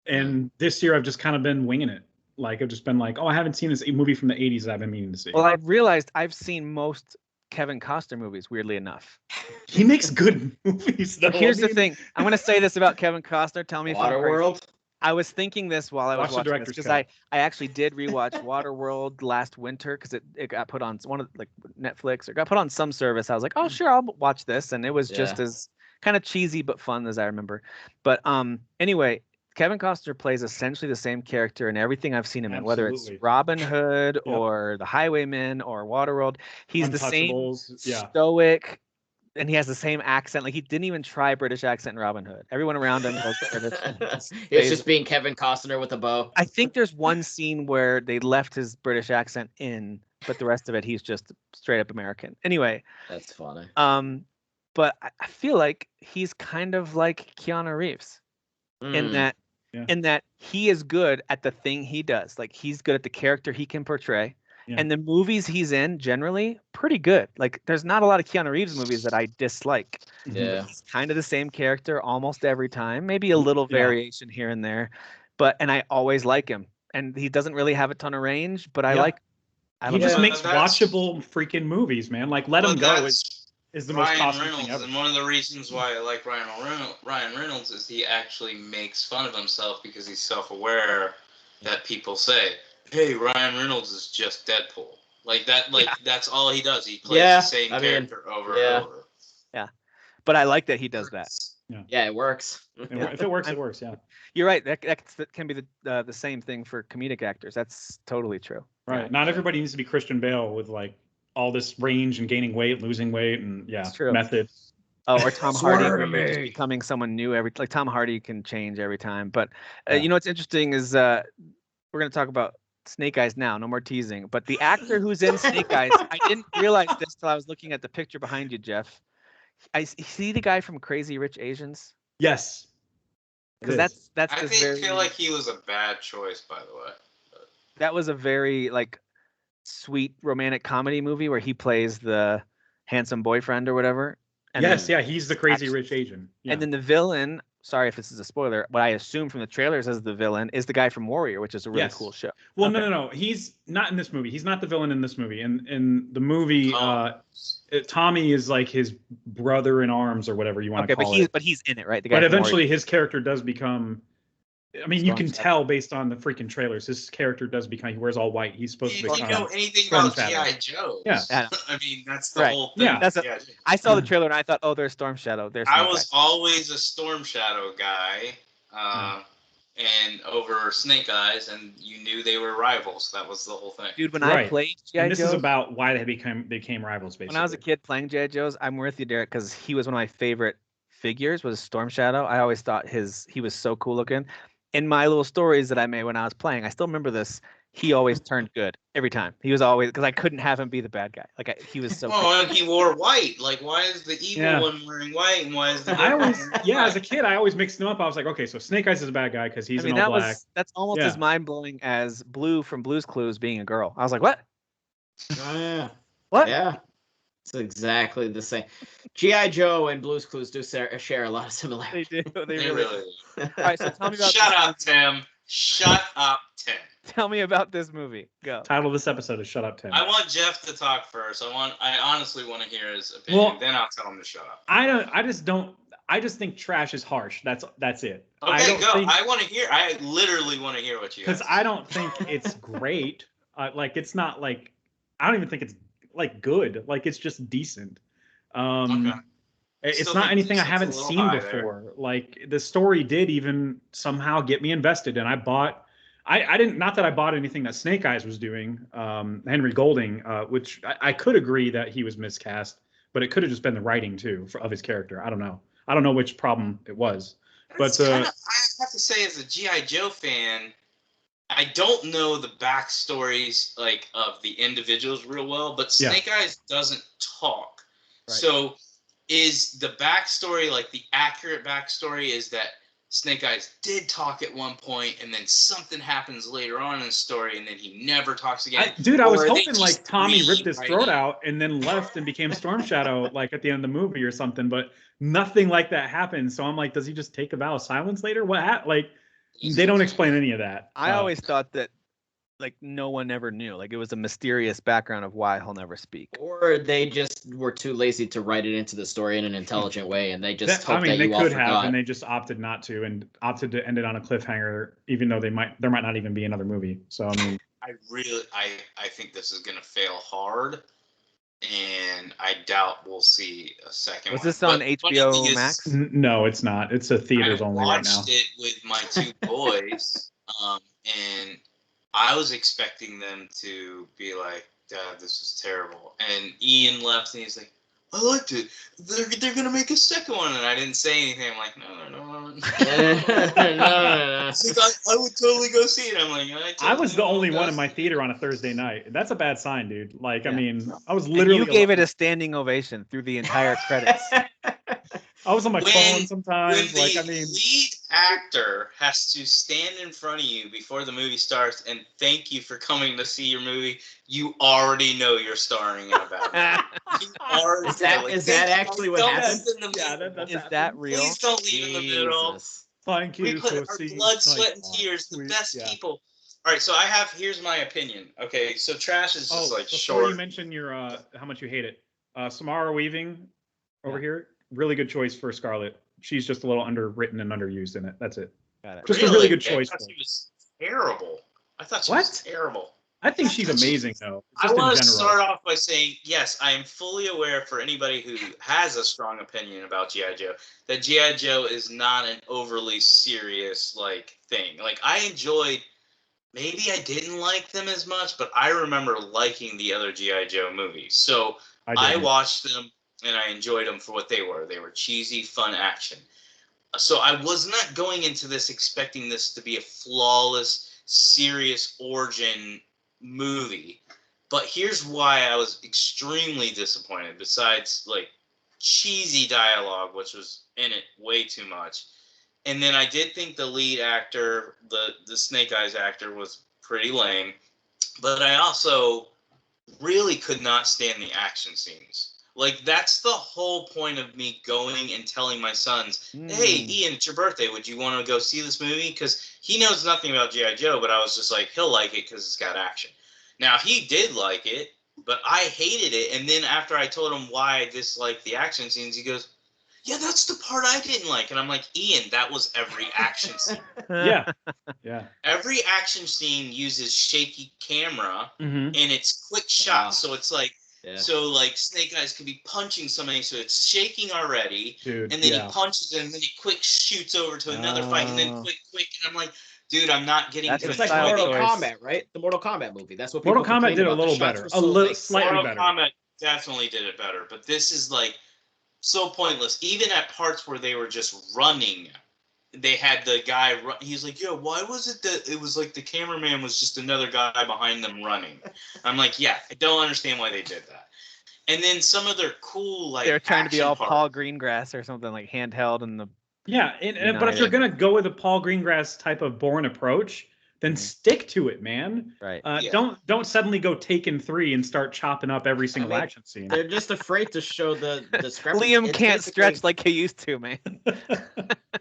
And this year I've just kind of been winging it. Like I've just been like, oh, I haven't seen this movie from the 80s that I've been meaning to see. Well, I've realized I've seen most Kevin Costner movies, weirdly enough. He makes good movies, though. Here's the thing. I'm going to say this about Kevin Costner. Tell me if I'm crazy. Waterworld. I was thinking this while I was watching this because I actually did rewatch Waterworld last winter because it got put on one of like Netflix or got put on some service. I was like, oh sure, I'll watch this, and it was just as kind of cheesy but fun as I remember. But anyway, Kevin Costner plays essentially the same character in everything I've seen him in, whether it's Robin Hood or The Highwaymen or Waterworld. He's the same stoic. And he has the same accent. Like he didn't even try British accent in Robin Hood. Everyone around him goes British. It's just being Kevin Costner with a bow. I think there's one scene where they left his British accent in, but the rest of it he's just straight up American. Anyway, that's funny. But I feel like he's kind of like Keanu Reeves in that he is good at the thing he does. Like he's good at the character he can portray. Yeah. And the movies he's in generally pretty good. Like there's not a lot of Keanu Reeves movies that I dislike. Yeah. He's kind of the same character almost every time, maybe a little variation here and there. And I always like him. And he doesn't really have a ton of range, but I like he just makes watchable freaking movies, man. Like Let Him Go is the most Costner thing ever. And one of the reasons why I like Ryan Reynolds is he actually makes fun of himself because he's self-aware that people say, hey, Ryan Reynolds is just Deadpool. Like that. That's all he does. He plays the same character over and over. Yeah, but I like that he does that. Yeah, it works. If it works, it works. Yeah, you're right. That can be the same thing for comedic actors. That's totally true. Right. Not everybody needs to be Christian Bale with like all this range and gaining weight, losing weight, and method. Oh, or Tom Hardy becoming someone new like Tom Hardy can change every time. But what's interesting is we're going to talk about Snake Eyes now, no more teasing. But the actor who's in Snake Eyes, I didn't realize this till I was looking at the picture behind you, Jeff. I see the guy from Crazy Rich Asians. Yes. because It is. that's I this very feel like he was a bad choice, by the way. that was a very like sweet romantic comedy movie where he plays the handsome boyfriend or whatever. And Yes, then, yeah, he's the crazy actually- rich Asian. Yeah. And then the villain, sorry if this is a spoiler, but I assume from the trailers as the villain is the guy from Warrior, which is a really Yes. cool show. Well, Okay. no. He's not in this movie. He's not the villain in this movie. In the movie, Oh. Tommy is like his brother in arms or whatever you want Okay, to call it. but he's in it, right? The guy But from eventually, Warrior. his character does become. I mean, you Storm can Shadow. tell based on the freaking trailers. His character does become. He wears all white. He's supposed to If you become. know anything Storm about Shadow. G.I. Joe, Yeah. Yeah. I mean, that's the Right. whole thing. Yeah. That's G.I. Joe. I saw the trailer and I thought, oh, there's Storm Shadow. There's I Snake was Eyes. always a Storm Shadow guy, and over Snake Eyes, and you knew they were rivals. That was the whole thing. Dude, when I Right. played G.I. And this Joe, is about why they became rivals. Basically, when I was a kid playing G.I. Joes, I'm with you, Derek, because he was one of my favorite figures. Was Storm Shadow. I always thought he was so cool looking. In my little stories that I made when I was playing, I still remember this. He always turned good every time. He was always because I couldn't have him be the bad guy. He was so. Cool. Oh, and he wore white. Like, why is the evil Yeah. one wearing white, and why is the good I one always, wearing yeah, white? as a kid, I always mixed them up. I was like, okay, so Snake Eyes is a bad guy because he's I mean, in all black. that's almost Yeah. as mind blowing as Blue from Blue's Clues being a girl. I was like, what? Oh, yeah. What? Yeah. It's exactly the same. G.I. Joe and Blue's Clues do share a lot of They similarities. do. They They really. really. All right, so tell me about. Shut up, Tim. Shut up, Tim. Tell me about this movie. Go. Title of this episode is "Shut Up, Tim." I want Jeff to talk first. I honestly want to hear his opinion. Well, then I'll tell him to shut up. I just think trash is harsh. That's it. I Okay, don't go. think, I want to hear. I literally want to hear what you. because have I to don't think it's great. Like it's not like I don't even think it's like good. Like it's just decent. Okay. It's Still not think anything I decent's a haven't little seen high before. Like the story did even somehow get me invested, and I bought. I didn't, not that I bought anything that Snake Eyes was doing. Henry Golding, which I could agree that he was miscast, but it could have just been the writing too of his character. I don't know. I don't know which problem it was. But I have to say, as a GI Joe fan, I don't know the backstories like of the individuals real well. But Yeah. Snake Eyes doesn't talk, Right. so is the backstory like the accurate backstory? Is that Snake Eyes did talk at one point, and then something happens later on in the story, and then he never talks again. I was Or are they hoping like just Tommy ripped his rewriting? throat out and then left and became Storm Shadow like at the end of the movie or something, but nothing like that happened. So I'm like, does he just take a vow of silence later? Like they don't explain any of that. I always thought that like no one ever knew. Like it was a mysterious background of why he'll never speak. Or they just were too lazy to write it into the story in an intelligent way, and they just hoped that they you all could have, forgot. and they just opted not to, and opted to end it on a cliffhanger, even though there might not even be another movie. So I mean, I think this is gonna fail hard, and I doubt we'll see a second Was one. this on But funny HBO thing is, Max? no, it's not. It's a theaters I only right now. watched it with my two boys, and I was expecting them to be like, "Dad, this is terrible." And Ian left, and he's like, "I liked it. They're gonna make a second one," and I didn't say anything. I'm like, "No." No. He's like, I would totally go see it. I'm like, I was the only one in my. my theater on a Thursday night. That's a bad sign, dude. Like, I Yeah. mean, I was And literally. you gave it a standing ovation through the entire credits. I was on my When- phone When sometimes. Like, the I mean, lead actor has to stand in front of you before the movie starts and thank you for coming to see your movie, you already know you're starring in a bad movie. You already Is that- know. is that thank you, actually what don't happened? leave in the Yeah, middle. that's Is that real? Please don't leave in the middle. Jesus. thank you We put for our seeing blood, Snake sweat, and Eyes. tears, the We- best yeah. people. All right, so here's my opinion. Okay, so trash is just like before short. you mention your how much you hate it, Samara Weaving over Yeah. here, really good choice for Scarlet. She's just a little underwritten and underused in it. That's it. Got it. Just a really good I choice thought for she her. was terrible. I thought she What? was terrible. I think she's amazing though. I Just in want to general. start off by saying, yes, I am fully aware for anybody who has a strong opinion about G.I. Joe, that G.I. Joe is not an overly serious like thing. Like I enjoyed, maybe I didn't like them as much, but I remember liking the other G.I. Joe movies. So I didn't. watched them and I enjoyed them for what they were. They were cheesy, fun action. So I was not going into this expecting this to be a flawless, serious origin movie. But here's why I was extremely disappointed, besides like cheesy dialogue, which was in it way too much, And then I did think the lead actor, the Snake Eyes actor, was pretty lame. But I also really could not stand the action scenes. Like, that's the whole point of me going and telling my sons, hey, Ian, it's your birthday. Would you want to go see this movie? Because he knows nothing about G.I. Joe, but I was just like, he'll like it because it's got action. Now, he did like it, but I hated it. And then after I told him why I disliked the action scenes, he goes, yeah, that's the part I didn't like. And I'm like, Ian, that was every action scene. Yeah. Yeah. Every action scene uses shaky camera, Mm-hmm. and it's quick shots. So it's like, Yeah. so like Snake Eyes could be punching somebody, so it's shaking already, Dude, and then yeah. he punches and then he quick shoots over to another fight, and then quick, and I'm like, dude, I'm not getting That's to It's a like style Mortal choice. Kombat, right? The Mortal Kombat movie. That's what people Mortal Kombat complain did a about. The little shots better. were so, like, Slightly Mortal better. Kombat definitely did it better, but this is like so pointless. Even at parts where they were just running, they had the guy run. He's like, yeah, why was it that it was like the cameraman was just another guy behind them running? I'm like, yeah, I don't understand why they did that. And then some of their cool, like, They're trying to be action all parts. Paul Greengrass or something, like handheld and the. Yeah, but if you're gonna go with a Paul Greengrass type of Bourne approach, then stick to it, man. Right. Yeah. Don't suddenly go Taken 3 and start chopping up every single action scene. They're just afraid to show the discrepancy. Liam It's can't basically- stretch like he used to, man.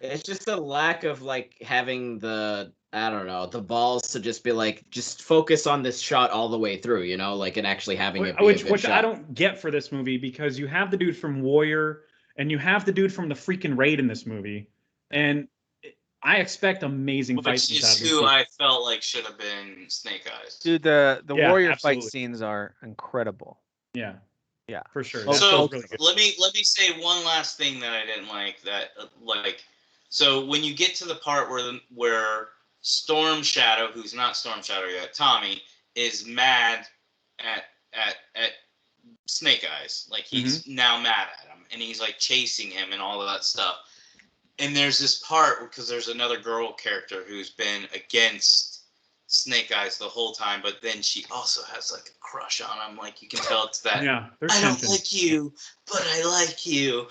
It's just a lack of like having the, I don't know, the balls to just be like, just focus on this shot all the way through, you know, like, and actually having it be a good which shot. I don't get for this movie, because you have the dude from Warrior and you have the dude from the freaking Raid in this movie, and I expect amazing fight Which scenes is out of these who people. I felt like should have been Snake Eyes. Dude, the Yeah, warrior absolutely. fight scenes are incredible. Yeah, Yeah. for sure. Oh, That So was really good. let me say one last thing that I didn't like. That like, so when you get to the part where Storm Shadow, who's not Storm Shadow yet, Tommy, is mad at Snake Eyes, like he's now mad at him, and he's like chasing him and all of that stuff. And there's this part because there's another girl character who's been against Snake Eyes the whole time, but then she also has like a crush on him. Like, you can tell it's that Yeah, there's I don't tension. like you, but I like you.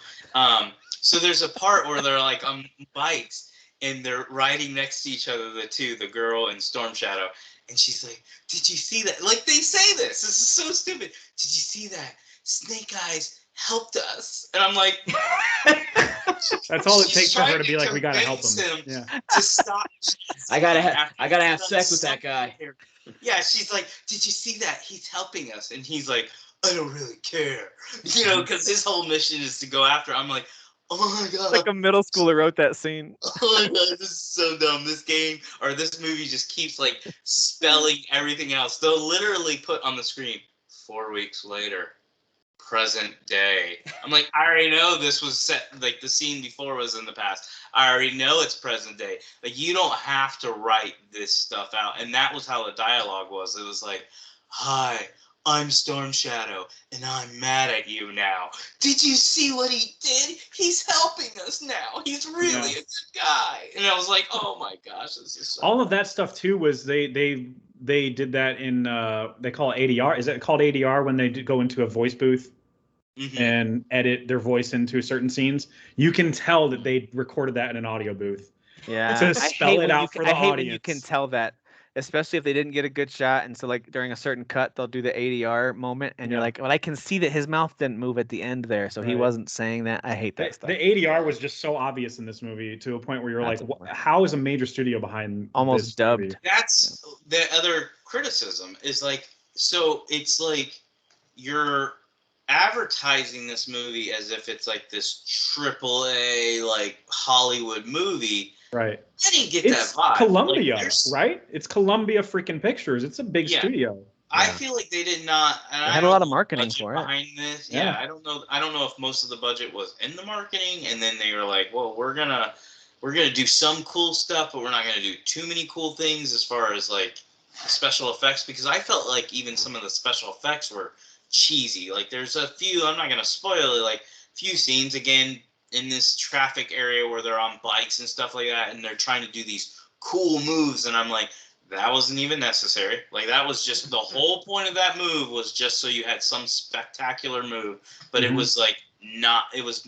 So there's a part where they're like on bikes and they're riding next to each other, the girl and Storm Shadow, and she's like, "Did you see that?" Like, they say this. This is so stupid. Did you see that? Snake Eyes helped us, and I'm like. That's all it She's takes for her trying to be like, we gotta help convince him. him Yeah. to stop. I gotta have After sex with that guy. Yeah, she's like, "Did you see that? He's helping us," and he's like, "I don't really care," you know, because his whole mission is to go after. I'm like, oh my god, Like a middle schooler wrote that scene. oh my god, this is so dumb. This game or this movie just keeps like spelling everything else. They'll literally put on the screen 4 weeks later. Present day. I'm like, I already know this was set, like the scene before was in the past. I already know it's present day. Like, you don't have to write this stuff out. And that was how the dialogue was. It was like, "Hi, I'm Storm Shadow, and I'm mad at you now. Did you see what he did? He's helping us now. He's really a good guy." And I was like, oh my gosh, this is so All of that stuff too was they did that in they call it ADR. Is it called ADR when they go into a voice booth and edit their voice into certain scenes? You can tell that they recorded that in an audio booth. Yeah, To spell it out for the I hate when you can audience. tell that, especially if they didn't get a good shot, and so like during a certain cut, they'll do the ADR moment, and you're like, well, I can see that his mouth didn't move at the end there, so he Right. wasn't saying that. I hate that The stuff. ADR was just so obvious in this movie to a point where you're like, Absolutely. how is a major studio behind Almost this dubbed. movie? That's the other criticism is like, so it's like you're advertising this movie as if it's like this AAA like Hollywood movie. Right. I didn't get It's that vibe. Columbia, Like, right? It's Columbia freaking Pictures. It's a big studio. I Yeah. feel like they did not. And They I had a don't lot of know the marketing budget for it. behind this. Yeah. Yeah, I don't know. I don't know if most of the budget was in the marketing, and then they were like, "Well, we're gonna do some cool stuff, but we're not gonna do too many cool things as far as like special effects." Because I felt like even some of the special effects were cheesy. Like, there's a few. I'm not gonna spoil it. Like, few scenes again in this traffic area where they're on bikes and stuff like that, and they're trying to do these cool moves, and I'm like, that wasn't even necessary. Like, that was just the whole point of that move was just so you had some spectacular move, but it was like not. It was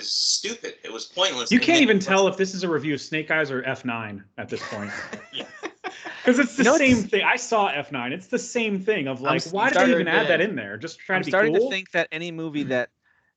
stupid. It was pointless. You And can't then even it tell if this is a review of Snake Eyes or F9 at this point. Yeah. Because it's the You know, same it's- thing. I saw F9. It's the same thing of like, why did they starting even add to- that in there? Just trying I'm to be starting cool? to think that any movie that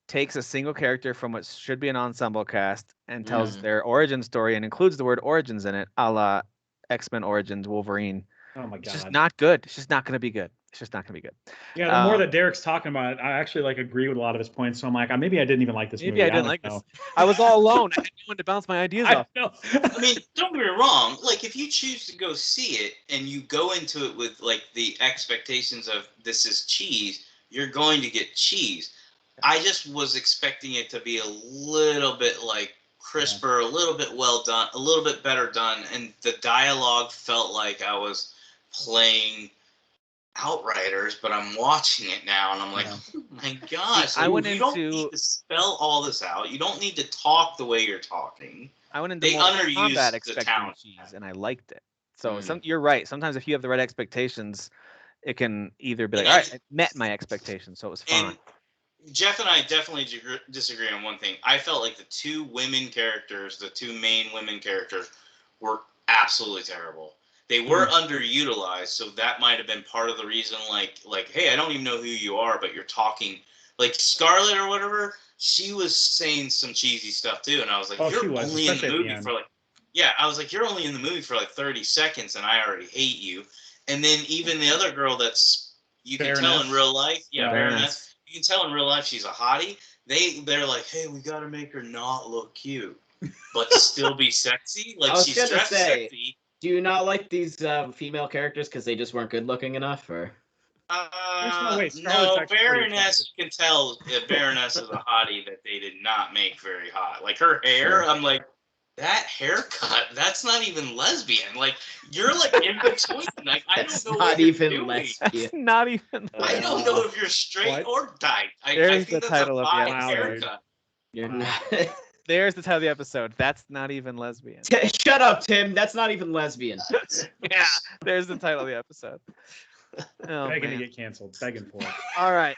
takes a single character from what should be an ensemble cast and tells their origin story and includes the word origins in it, a la X-Men Origins Wolverine, Oh my it's just god. not good. It's just not going to be good. It's just not going to be good. Yeah, the more that Derek's talking about it, I actually like agree with a lot of his points. So I'm like, maybe I didn't even like this movie. Maybe I didn't don't like know. this. I was all alone. I had no one to bounce my ideas I off. know. I mean, don't get me wrong. Like, if you choose to go see it and you go into it with like the expectations of this is cheese, you're going to get cheese. I just was expecting it to be a little bit like crisper, a little bit well done, a little bit better done, and the dialogue felt like I was playing Outriders, but I'm watching it now and I'm like, oh my gosh, See, I went you don't into- need to spell all this out. You don't need to talk the way you're talking. I went into They Mortal underused Kombat the expecting talent. cheese, and I liked it. So you're right. Sometimes if you have the right expectations, it can either be like, And- all right, it met my expectations, so it was fine. And Jeff and I definitely disagree on one thing. I felt like the two women characters, the two main women characters, were absolutely terrible. They were underutilized, so that might have been part of the reason. Like, hey, I don't even know who you are, but you're talking like Scarlet or whatever. She was saying some cheesy stuff too, and I was like, Oh, you're she was, only in especially the at the movie end. for like, yeah, I was like, you're only in the movie for like 30 seconds, and I already hate you. And then even the other girl that's you can tell in Baroness. real life, Yeah, Baroness. You can tell in real life she's a hottie. They're like, hey, we gotta make her not look cute, but still be sexy. Like I was she's gonna dressed say, sexy. Do you not like these female characters because they just weren't good looking enough, or? There's no way. Scarlett's No, actually pretty Baroness. You can tell Baroness is a hottie that they did not make very hot. Like her hair, I'm like, that haircut. That's not even lesbian. Like you're like in between. Like I That's don't know not what you're even doing. lesbian. That's not even. I don't know if you're straight What? or dyke. I There's think the that's title a of the bi episode. haircut. You're Wow. not. There's the title of the episode. That's not even lesbian. Shut up, Tim. That's not even lesbian. Yeah, there's the title of the episode. Oh, Begging to man. get canceled. Begging for it. All right.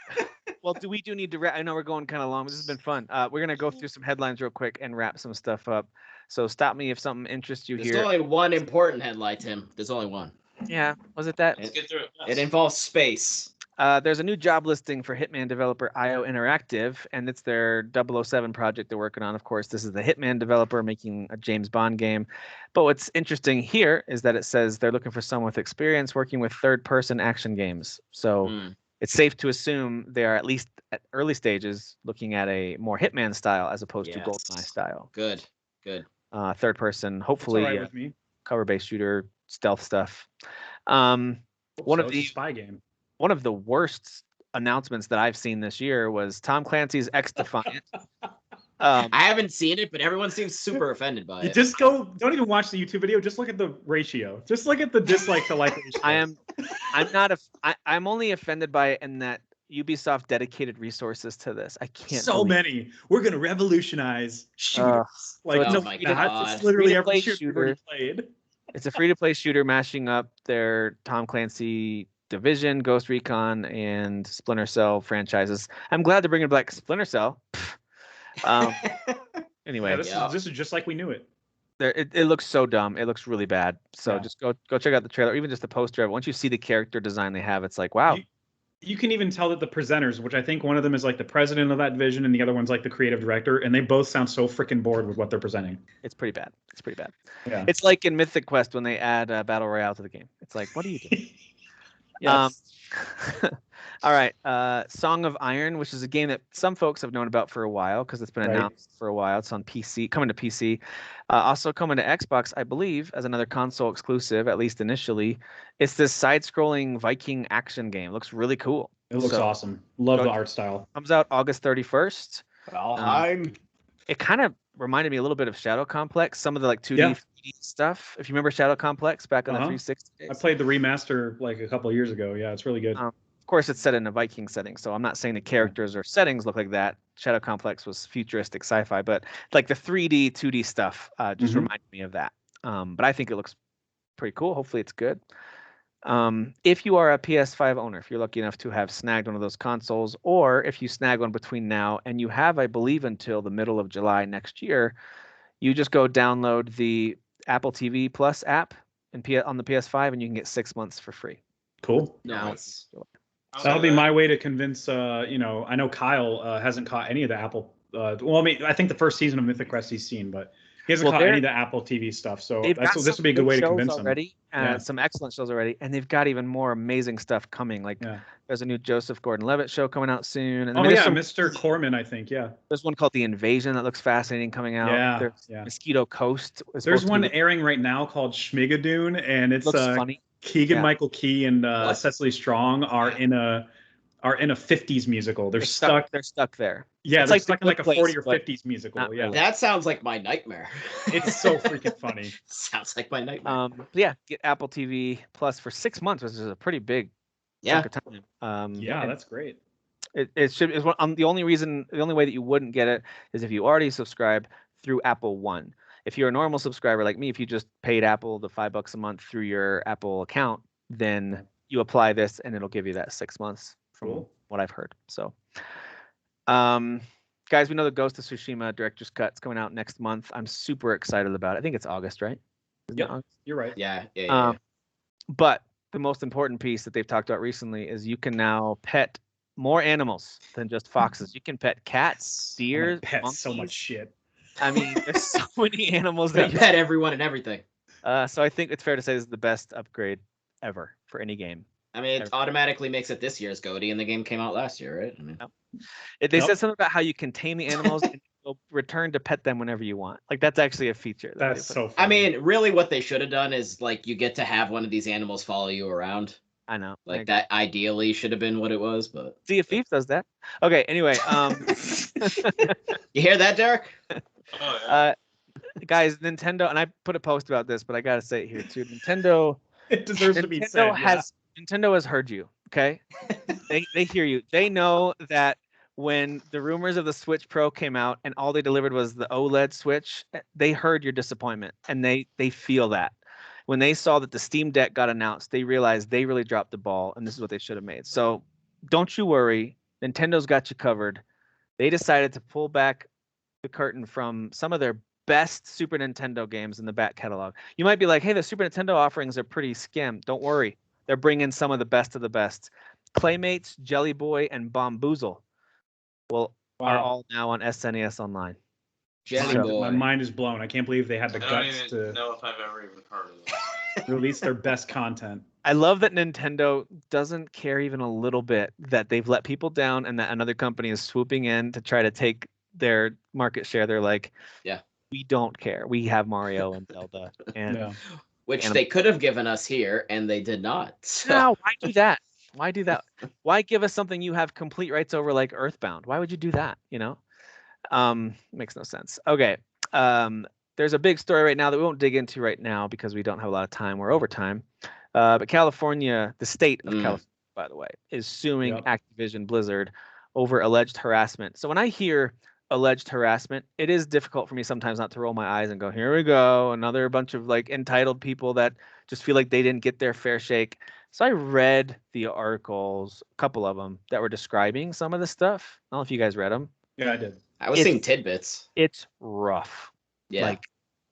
Well, we do need to wrap. I know we're going kind of long, but this has been fun. We're gonna go through some headlines real quick and wrap some stuff up. So stop me if something interests you There's here. only one important headline, Tim. There's only one. Yeah, was it that? Let's get through it. It involves space. There's a new job listing for Hitman developer IO Interactive, and it's their 007 project they're working on. Of course, this is the Hitman developer making a James Bond game. But what's interesting here is that it says they're looking for someone with experience working with third-person action games. So it's safe to assume they are at least at early stages looking at a more Hitman style as opposed to GoldenEye style. Good. Third person, That's hopefully all right with me. cover-based shooter, stealth stuff. One One of of the spy game. One of the worst announcements that I've seen this year was Tom Clancy's X Defiant. I haven't seen it, but everyone seems super offended by You it. just don't even watch the YouTube video. Just look at the ratio. Just look at the dislike to like ratio. I'm only offended by it in that Ubisoft dedicated resources to this. I can't. so believe many. We're gonna revolutionize shooters. Like oh no, my not. God. It's literally Free-to-play every shooter we've already played. It's a free-to-play shooter mashing up their Tom Clancy Division, Ghost Recon, and Splinter Cell franchises. I'm glad they're bringing back Splinter Cell. Anyway, Yeah, this is just like we knew it. it looks so dumb. It looks really bad. So Yeah. just go check out the trailer, or even just the poster. Once you see the character design they have, it's like, wow. You can even tell that the presenters, which I think one of them is like the president of that division and the other one's like the creative director, and they both sound so freaking bored with what they're presenting. It's pretty bad. It's pretty bad. Yeah. It's like in Mythic Quest when they add Battle Royale to the game. It's like, what are you doing? Yes. All right. Song of Iron, which is a game that some folks have known about for a while because it's been Right. announced for a while. It's on PC, coming to PC. Also coming to Xbox, I believe, as another console exclusive, at least initially. It's this side-scrolling Viking action game. Looks really cool. It looks So, awesome. Love go- the art style. Comes out August 31st. Valheim. It kind of reminded me a little bit of Shadow Complex, some of the like 2D, Yeah. 3D stuff. If you remember Shadow Complex back on the 360 days. I played the remaster like a couple of years ago. Yeah, it's really good. Of course, it's set in a Viking setting, so I'm not saying the characters or settings look like that. Shadow Complex was futuristic sci-fi, but like the 3D, 2D stuff just Mhm. reminded me of that. But I think it looks pretty cool. Hopefully, it's good. If you are a PS5 owner, if you're lucky enough to have snagged one of those consoles, or if you snag one between now and you have, I believe, until the middle of July next year, you just go download the Apple TV Plus app on the PS5, and you can get 6 months for free. Cool. Nice. That'll be my way to convince. I know Kyle hasn't caught any of the Apple. Well, I mean, I think the first season of Mythic Quest he's seen, but he hasn't caught any of the Apple TV stuff. So this would be a good way to convince him. Already, some excellent shows already, and they've got even more amazing stuff coming. Like there's a new Joseph Gordon-Levitt show coming out soon. And Mr. Corman, I think. Yeah. There's one called The Invasion that looks fascinating coming out. There's Mosquito Coast. There's one airing right now called Schmigadoon, and it's looks funny. Keegan-Michael Key and Cecily Strong are in a 50s musical. They're stuck there. Yeah, they're stuck in like a 40 or 50s musical. Yeah. That sounds like my nightmare. It's so freaking funny. Sounds like my nightmare. Get Apple TV Plus for 6 months, which is a pretty big chunk of time. That's great. It should is the only way that you wouldn't get it is if you already subscribe through Apple One. If you're a normal subscriber like me, if you just paid Apple the $5 a month through your Apple account, then you apply this and it'll give you that 6 months from what I've heard. So, guys, we know the Ghost of Tsushima director's cut's coming out next month. I'm super excited about it. I think it's August, right? Yeah, you're right. Yeah. But the most important piece that they've talked about recently is you can now pet more animals than just foxes. You can pet cats, deer, pet monkeys. So much shit. I mean, there's so many animals that you pet everyone and everything. So I think it's fair to say this is the best upgrade ever for any game. I mean, it automatically makes it this year's GOTY, and the game came out last year, right? I mean, they said something about how you can tame the animals and you'll return to pet them whenever you want. Like that's actually a feature. That's so funny. I mean, really, what they should have done is like you get to have one of these animals follow you around. I know. Like that ideally should have been what it was, but Sea of Thieves does that. Okay, anyway, you hear that, Derek? Guys, Nintendo, and I put a post about this, but I gotta say it here too. Nintendo, it deserves to be said. Nintendo has heard you. Okay, they hear you. They know that when the rumors of the Switch Pro came out and all they delivered was the OLED Switch, they heard your disappointment and they feel that. When they saw that the Steam Deck got announced, they realized they really dropped the ball, and this is what they should have made. So don't you worry. Nintendo's got you covered. They decided to pull back the curtain from some of their best Super Nintendo games in the back catalog. You might be like, hey, the Super Nintendo offerings are pretty skim. Don't worry. They're bringing some of the best of the best. Claymates, Jelly Boy, and Bomboozle are all now on SNES Online. My mind is blown. I can't believe they had the guts to. I don't even know if I've ever even heard of that. Release their best content. I love that Nintendo doesn't care even a little bit that they've let people down and that another company is swooping in to try to take their market share. They're like, we don't care. We have Mario and Zelda. And which they could have given us here, and they did not. No, why do that? Why do that? Why give us something you have complete rights over like Earthbound? Why would you do that? You know? Makes no sense. Okay. There's a big story right now that we won't dig into right now because we don't have a lot of time. We're over time. But California, the state of California, by the way, is suing Activision Blizzard over alleged harassment. So when I hear alleged harassment, it is difficult for me sometimes not to roll my eyes and go, here we go, another bunch of like entitled people that just feel like they didn't get their fair shake. So I read the articles, a couple of them, that were describing some of the stuff. I don't know if you guys read them. Yeah, I did. I was seeing tidbits. It's rough. Yeah. Like,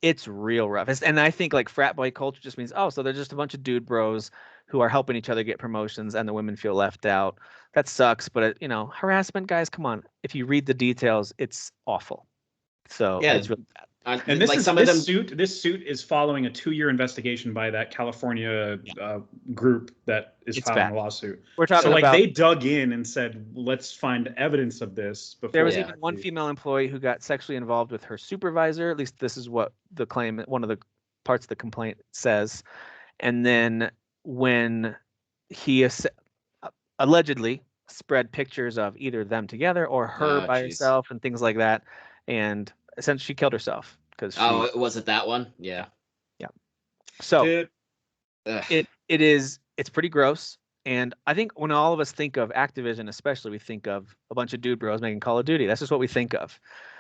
it's real rough. And I think like frat boy culture just means, so they're just a bunch of dude bros who are helping each other get promotions and the women feel left out. That sucks. But, harassment, guys, come on. If you read the details, it's awful. So it's really bad. And this suit is following a 2-year investigation by that California group that is filing a lawsuit. We're talking about they dug in and said, let's find evidence of this. There was even one female employee who got sexually involved with her supervisor. At least this is what the claim, one of the parts of the complaint says. And then when he allegedly spread pictures of either them together or her by herself and things like that, and essentially she killed herself because was it that one? Yeah. So it's pretty gross. And I think when all of us think of Activision, especially, we think of a bunch of dude bros making Call of Duty. That's just what we think of.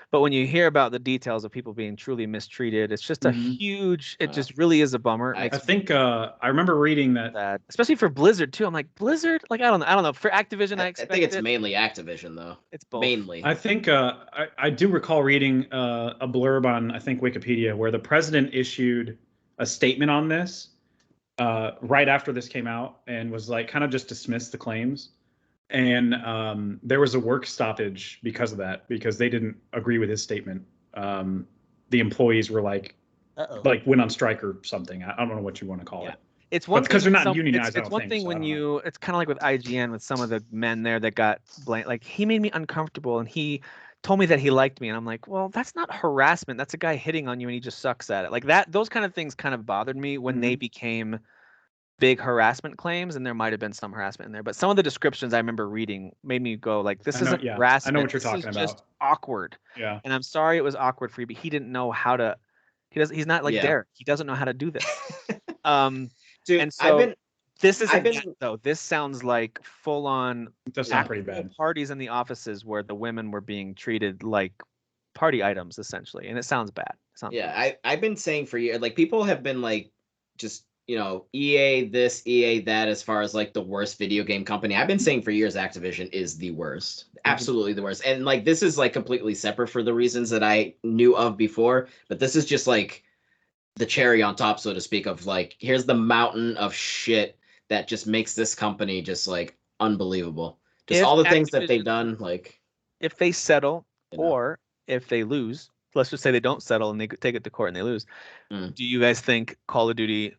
But when you hear about the details of people being truly mistreated, it's just a huge. It just really is a bummer. I think I remember reading that, especially for Blizzard too. I'm like, Blizzard, like I don't know. For Activision, I expect think it's mainly Activision though. It's both. Mainly. I think I do recall reading a blurb on, I think, Wikipedia, where the president issued a statement on this right after this came out, and was like kind of just dismissed the claims. And there was a work stoppage because of that, because they didn't agree with his statement. The employees were like went on strike or something. I don't know what you want to call it. It's one because they're not unionized. It's one thing when you. It's kind of like with IGN with some of the men there that got blamed. Like he made me uncomfortable, and he told me that he liked me, and I'm like, well, that's not harassment. That's a guy hitting on you, and he just sucks at it. Like that. Those kind of things kind of bothered me when they became big harassment claims, and there might have been some harassment in there, but some of the descriptions I remember reading made me go like, this isn't harassment. I know what you're talking about. Just awkward. Yeah. And I'm sorry it was awkward for you, but he didn't know how to. He's not like Derek. He doesn't know how to do this. Dude, and so this sounds like full on. Does sound pretty bad. Parties in the offices where the women were being treated like party items essentially, and it sounds bad. I've been saying for years, like people have been like just. EA this, EA that, as far as like the worst video game company. I've been saying for years Activision is the worst. Absolutely the worst. And like this is like completely separate for the reasons that I knew of before, but this is just like the cherry on top, so to speak, of like, here's the mountain of shit that just makes this company just like unbelievable. Just all the things that they've done, like if they settle or if they lose, let's just say they don't settle and they take it to court and they lose. Do you guys think Call of Duty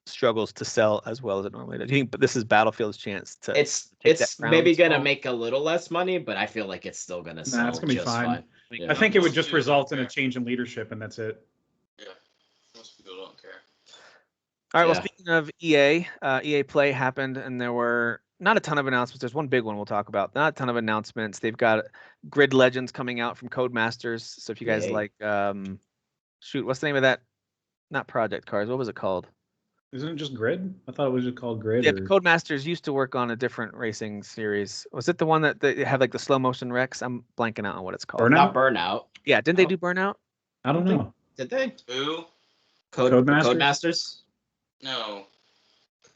struggles to sell as well as it normally does? Do you think this is Battlefield's chance to it's maybe gonna make a little less money, but I feel like it's still gonna sell. It's gonna be just fine. I think it would just result in a change in leadership, and that's it. Yeah, most people don't care. All right, well, speaking of EA, EA Play happened, and there were not a ton of announcements. There's one big one we'll talk about. Not a ton of announcements. They've got Grid Legends coming out from Codemasters. So if you guys like, what's the name of that? Not Project Cars. What was it called? Isn't it just Grid? I thought it was just called Grid. Yeah, Codemasters used to work on a different racing series. Was it the one that they have like the slow motion wrecks? I'm blanking out on what it's called. Not Burnout. Yeah, didn't they do Burnout? I don't know. Did they? Who? Codemasters? No.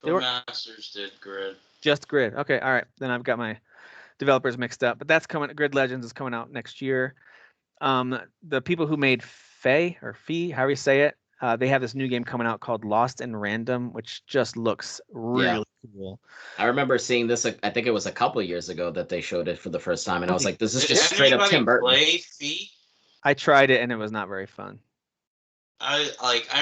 Codemasters did Grid. Just Grid. Okay, all right. Then I've got my developers mixed up. But that's coming. Grid Legends is coming out next year. The people who made Fee, however you say it, they have this new game coming out called Lost in Random, which just looks really cool. I remember seeing this. I think it was a couple of years ago that they showed it for the first time, and I was like, "This is just straight up Tim Burton." Play Fee? I tried it, and it was not very fun. I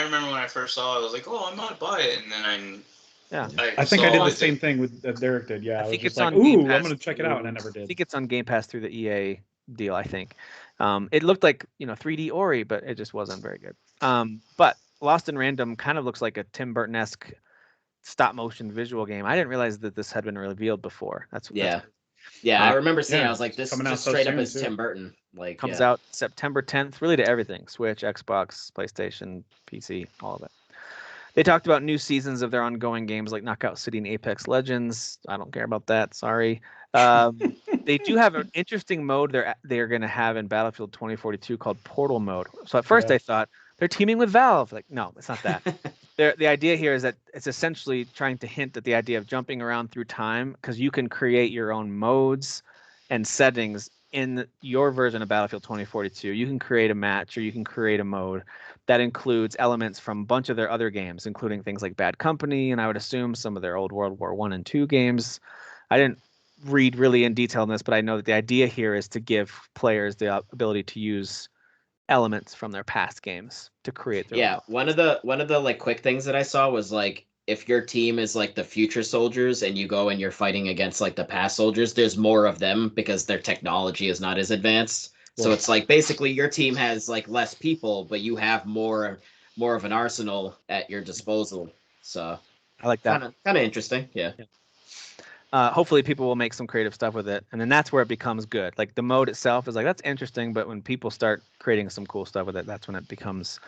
remember when I first saw it, I was like, "Oh, I might buy it," and then I think I did the same thing with Derek did. Yeah, I think it's like, on Game ooh, Pass. I'm gonna check it out, and I never did. I think it's on Game Pass through the EA deal. I think it looked like 3D Ori, but it just wasn't very good. But Lost in Random kind of looks like a Tim Burton-esque stop motion visual game. I didn't realize that this had been revealed before. That's I remember seeing. I was like, this is just straight up as Tim Burton. Like comes out September 10th, really to everything: Switch, Xbox, PlayStation, PC, all of it. They talked about new seasons of their ongoing games like Knockout City and Apex Legends. I don't care about that. Sorry. They do have an interesting mode they're going to have in Battlefield 2042 called Portal Mode. So at first I thought they're teaming with Valve. Like, no, it's not that. The idea here is that it's essentially trying to hint at the idea of jumping around through time, because you can create your own modes and settings in your version of Battlefield 2042. You can create a match or you can create a mode that includes elements from a bunch of their other games, including things like Bad Company, and I would assume some of their old World War I and II games. I didn't read really in detail on this, but I know that the idea here is to give players the ability to use elements from their past games to create their own. One of the like quick things that I saw was like, if your team is like the future soldiers and you go and you're fighting against like the past soldiers, there's more of them because their technology is not as advanced. So it's like basically your team has like less people, but you have more of an arsenal at your disposal. So I like that. Kind of interesting. Yeah. Hopefully people will make some creative stuff with it, and then that's where it becomes good. Like the mode itself is like, that's interesting, but when people start creating some cool stuff with it, that's when it becomes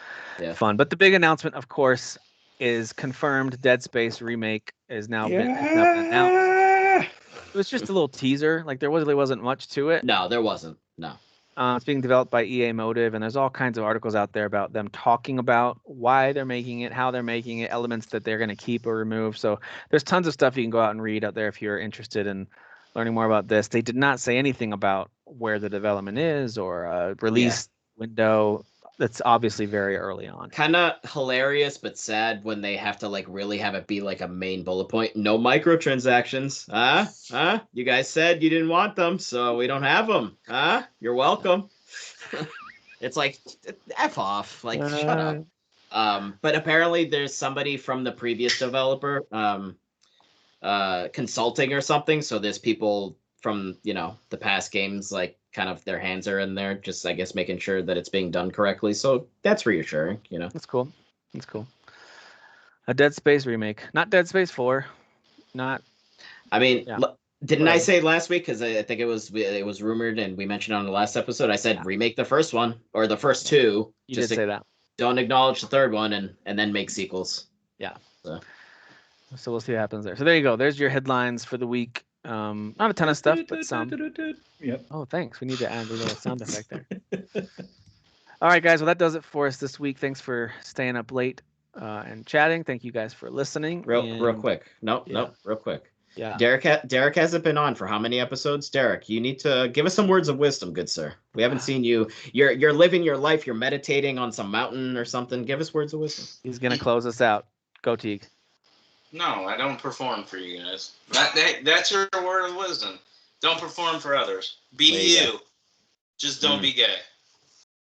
fun. But the big announcement, of course, is confirmed. Dead Space remake is now been announced. It was just a little teaser. Like there really wasn't much to it. No, there wasn't. No. It's being developed by EA Motive, and there's all kinds of articles out there about them talking about why they're making it, how they're making it, elements that they're going to keep or remove. So there's tons of stuff you can go out and read out there if you're interested in learning more about this. They did not say anything about where the development is or release window. That's obviously very early on. Kind of hilarious, but sad when they have to like really have it be like a main bullet point. No microtransactions. You guys said you didn't want them, so we don't have them. You're welcome. It's like, F off. Like, shut up. But apparently there's somebody from the previous developer consulting or something. So there's people from, the past games, like kind of their hands are in there, just I guess making sure that it's being done correctly. So that's reassuring, That's cool. That's cool. A Dead Space remake, not Dead Space 4, not. I mean, didn't Whatever. I say last week? Because I think it was rumored and we mentioned on the last episode. I said remake the first one or the first two. You did say that. Don't acknowledge the third one and then make sequels. Yeah. So we'll see what happens there. So there you go. There's your headlines for the week. Not a ton of stuff, but some. Yep. Oh, thanks. We need to add a little sound effect there. All right, guys. Well, that does it for us this week. Thanks for staying up late and chatting. Thank you guys for listening. Real quick. Nope. Real quick. Yeah. Derek hasn't been on for how many episodes? Derek, you need to give us some words of wisdom, good sir. We haven't seen you. You're living your life. You're meditating on some mountain or something. Give us words of wisdom. He's gonna close us out. Go, Teague. No, I don't perform for you guys. That's your word of wisdom. Don't perform for others. Be you. Just don't be gay.